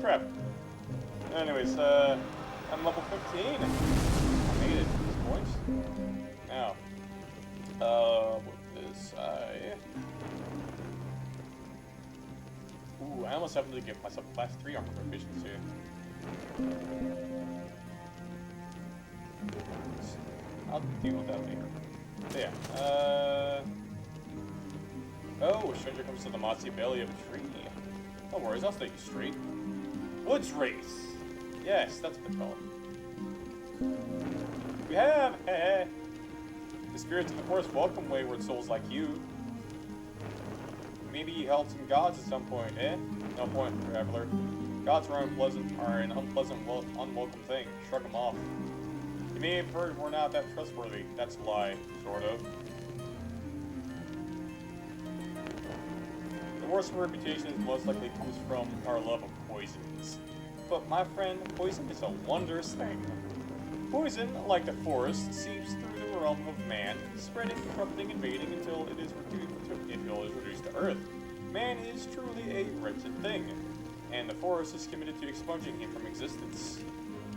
Crap. Anyways, I'm level 15. I made it at this point. Now, with this, Ooh, I almost have to give myself class 3 armor proficiency. I'll deal with that later. So yeah, oh, a stranger comes to the mossy belly of a tree. No worries, I'll set you straight. Woods race! Yes, that's what it's called. We have, the spirits of the forest welcome wayward souls like you. Maybe you held some gods at some point, eh? No point, traveler. Gods are an unpleasant, unwelcome thing. Shrug them off. You may have heard we're not that trustworthy. That's a lie, sort of. The worst reputation is most likely comes from our love of poisons. But my friend, poison is a wondrous thing. Poison, like the forest, seeps through the realm of man, spreading, corrupting, invading until it is reduced to earth. Man is truly a wretched thing, and the forest is committed to expunging him from existence.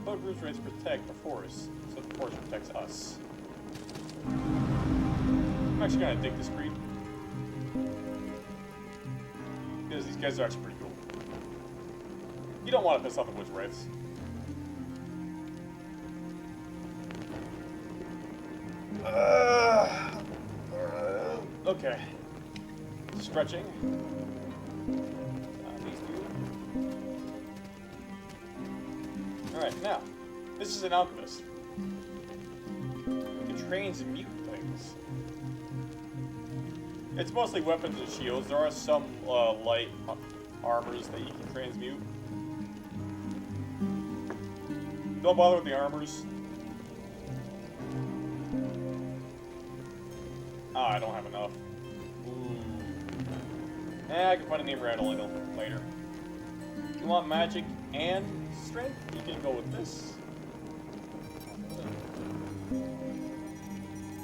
But root rates protect the forest, so the forest protects us. I'm actually gonna dig this breed. Because these guys are actually pretty cool. You don't want to piss off the woods rats. Okay. Stretching. These two. Alright, now. This is an alchemist. It transmute things. It's mostly weapons and shields. There are some light armors that you can transmute. Don't bother with the armors. Ah, I don't have enough. Ooh. I can find a name rattle later. You want magic and strength? You can go with this.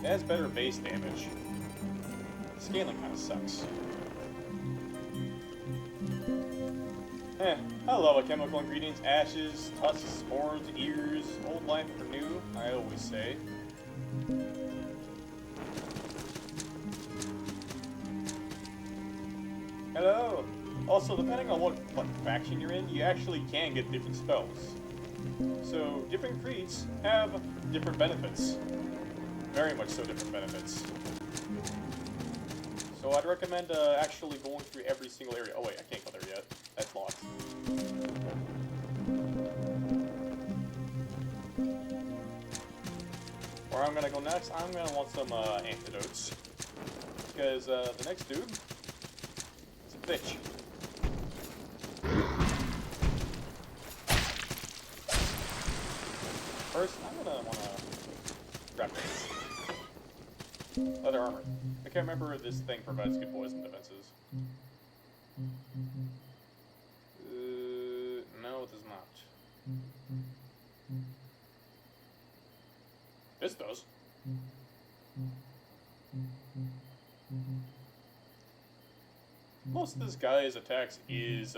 It has better base damage. Scaling kind of sucks. I love chemical ingredients, ashes, tusks, horns, ears, old life for new, I always say. Hello! Also, depending on what faction you're in, you actually can get different spells. So, different creeds have different benefits. Very much so different benefits. So I'd recommend actually going through every single area. Oh wait, I can't go there yet. That's locked. Where I'm gonna go next, I'm gonna want some antidotes. Because the next dude is a bitch. First, I'm gonna wanna grab this. Leather armor. I can't remember if this thing provides good poison defenses. No, it does not. This does. Most of this guy's attacks is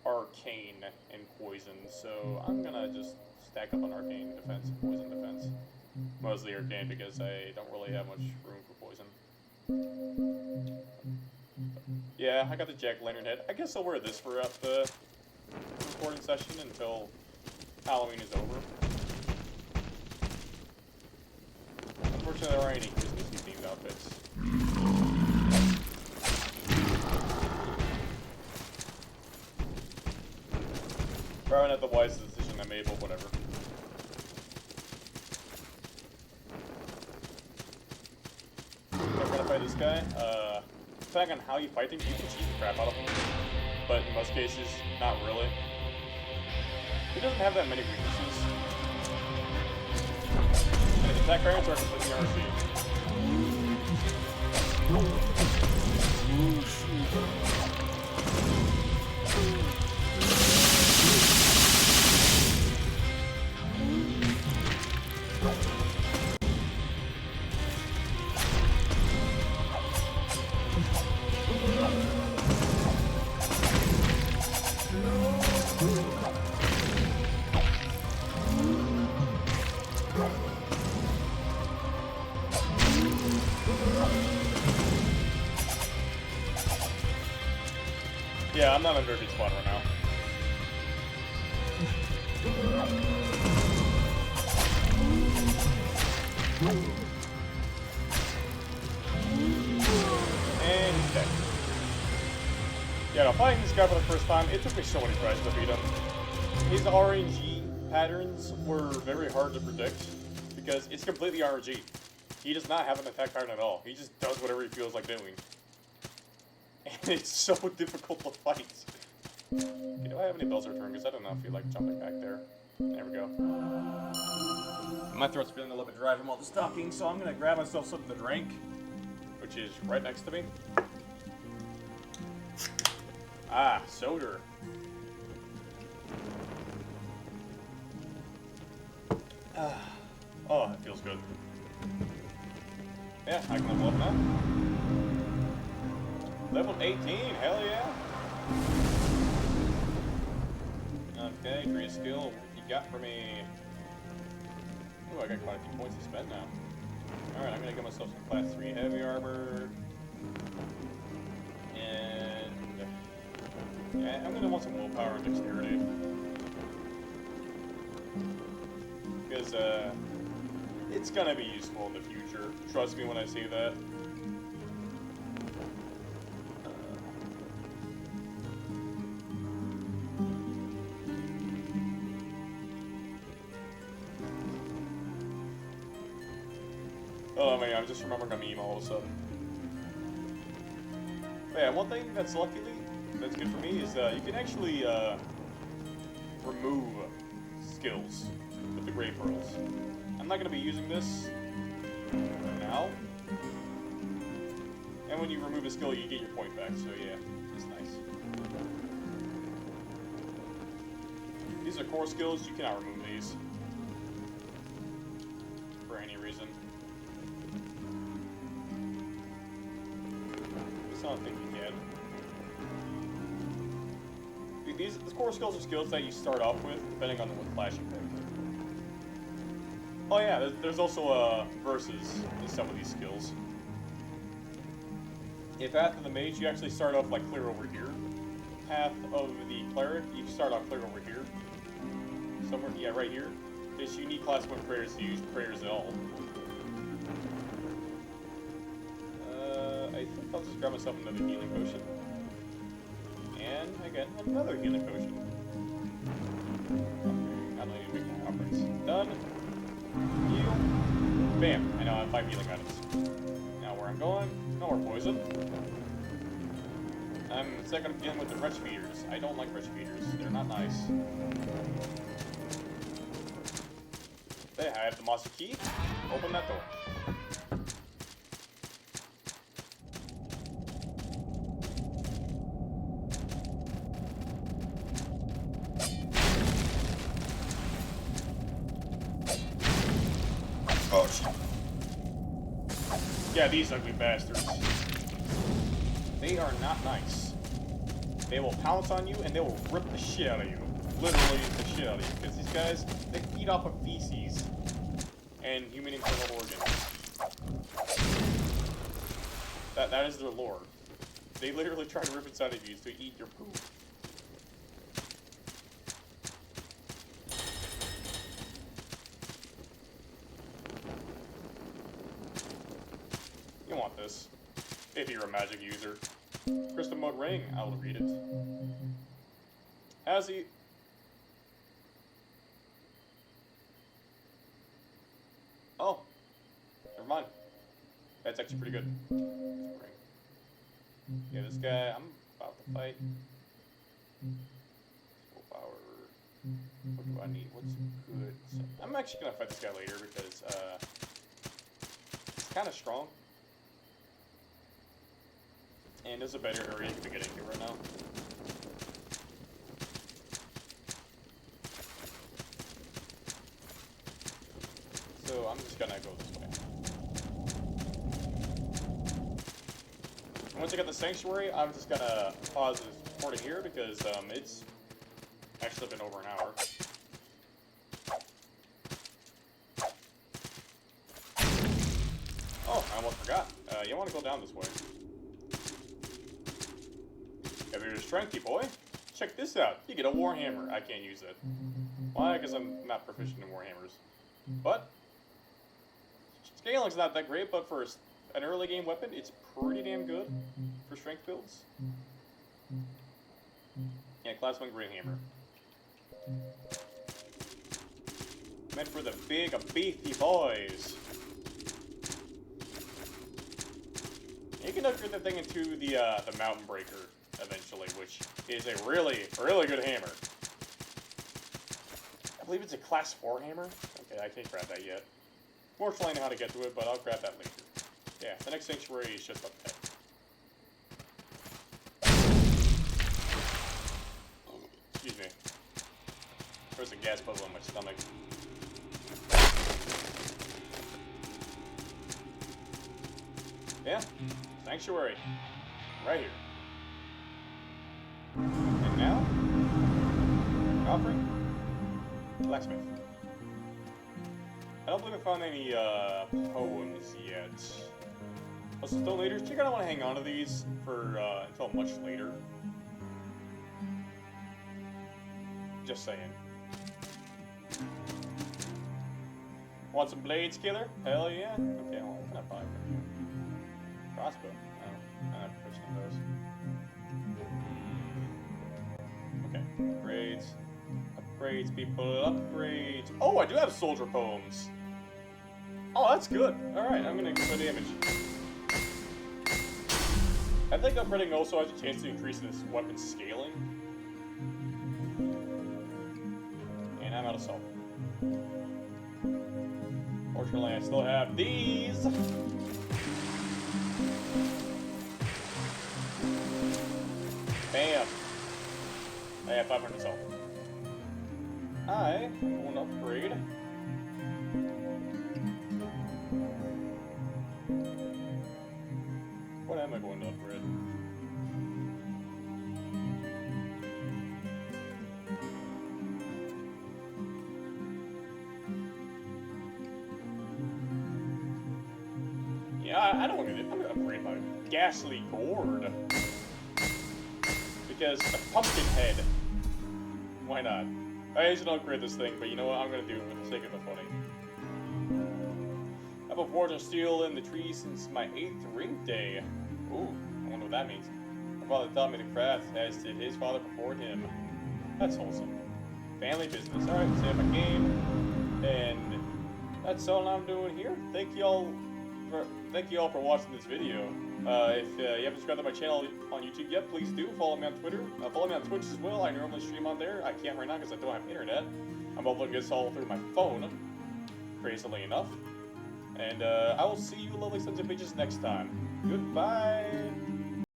arcane and poison, so I'm gonna just stack up on arcane defense and poison defense. Mostly arcane because I don't really have much room for poison. Yeah, I got the jack-o'-lantern head. I guess I'll wear this throughout the recording session until Halloween is over. Unfortunately, there aren't any Christmas themed outfits. Probably not the wisest decision I made, but whatever. I'm gonna fight this guy. Depending on how you fight him, you can cheat the crap out of him. But in most cases, not really. He doesn't have that many weaknesses. And his attack variants are completely RC. Yeah, I'm not in a very good spot right now. And he's dead. Yeah, no, fighting this guy for the first time, it took me so many tries to beat him. His RNG patterns were very hard to predict because it's completely RNG. He does not have an attack pattern at all. He just does whatever he feels like doing. And it's so difficult to fight. Okay, do I have any bells to return? Because I don't know if you like jumping back there. There we go. My throat's feeling a little bit dry from all the stocking, so I'm going to grab myself something to drink, which is right next to me. Ah, soda. Oh, it feels good. Yeah, I can level up now. Level 18, hell yeah! Okay, great skill. What you got for me? Ooh, I got quite a few points to spend now. Alright, I'm gonna get myself some class 3 heavy armor. And yeah, I'm gonna want some willpower and dexterity. Because it's gonna be useful in the future. Trust me when I say that. Oh man, I just remembered a meme all of a sudden. But yeah, one thing that's good for me is you can actually remove skills with the Grey Pearls. I'm not going to be using this now. And when you remove a skill, you get your point back, so yeah, it's nice. These are core skills, you cannot remove these. For any reason. I don't think you can. The core skills are skills that you start off with, depending on what class you pick. Oh yeah, there's also verses in some of these skills. In Path of the Mage, you actually start off like clear over here. Path of the Cleric, you start off clear over here. Somewhere, yeah, right here. Because you need class 1 prayers to use prayers at all. I think I'll just grab myself another healing potion. And, again, another healing potion. Okay, I don't need to make my offerings. Done. Heal. Bam. I now have 5 healing items. Now where I'm going, no more poison. I'm second again with the wretch feeders. I don't like wretch feeders. They're not nice. There, I have the master key. Open that door. Yeah, these ugly bastards. They are not nice. They will pounce on you and they will rip the shit out of you. literally the shit out of you. Because these guys, they feed off of feces and human internal organs. That is their lore. They literally try to rip inside of you to eat your poop. You want this. If you're a magic user. Crystal Mode Ring, I will read it. Has he... Oh. Never mind. That's actually pretty good. Yeah, this guy, I'm about to fight. Full power. What do I need? What's good? So, I'm actually gonna fight this guy later because, he's kind of strong. And there's a better area to be getting to right now. So I'm just gonna go this way. Once I get the sanctuary, I'm just gonna pause this recording here because it's actually been over an hour. Oh, I almost forgot. You want to go down this way. If you're a strengthy boy, check this out. You get a warhammer. I can't use it. Why? Because I'm not proficient in warhammers. But scaling's not that great, but for an early game weapon, it's pretty damn good for strength builds. Yeah, class 1 great hammer. Meant for the big, beefy boys. You can upgrade the thing into the Mountain Breaker eventually, which is a really, really good hammer. I believe it's a class 4 hammer. Okay, I can't grab that yet. Fortunately, I know how to get to it, but I'll grab that later. Yeah, the next sanctuary is just up ahead. Excuse me. There's a gas bubble in my stomach. Yeah, sanctuary. Right here. And now, offering blacksmith. I don't believe I found any poems yet. Also, stone leaders, you're gonna want to hang on to these for until much later. Just saying. Want some blades, killer? Hell yeah. Okay, well, what can I buy from you? Crossbow. Oh, I'm not proficient in those. Okay, upgrades. Upgrades, people, upgrades. Oh, I do have soldier poems. Oh, that's good. Alright, I'm gonna increase my damage. I think upgrading also has a chance to increase this weapon's scaling. And I'm out of salt. Fortunately, I still have these. Bam. I have 500 salt. I want to upgrade. What am I going to upgrade? Yeah, I don't want to do it. I'm going to upgrade my ghastly gourd. Because a pumpkin head. Why not? I usually don't upgrade this thing, but you know what? I'm going to do it for the sake of the funny. I've been forging steel in the tree since my 8th ring day. Ooh, I wonder what that means. My father taught me the craft, as did his father before him. That's wholesome. Family business. Alright, save my game. And that's all I'm doing here. Thank you all for watching this video. If you haven't subscribed to my channel on YouTube yet, please do. Follow me on Twitter. Follow me on Twitch as well. I normally stream on there. I can't right now because I don't have internet. I'm uploading this all through my phone, crazily enough. And I will see you lovely sons of bitches next time. Goodbye!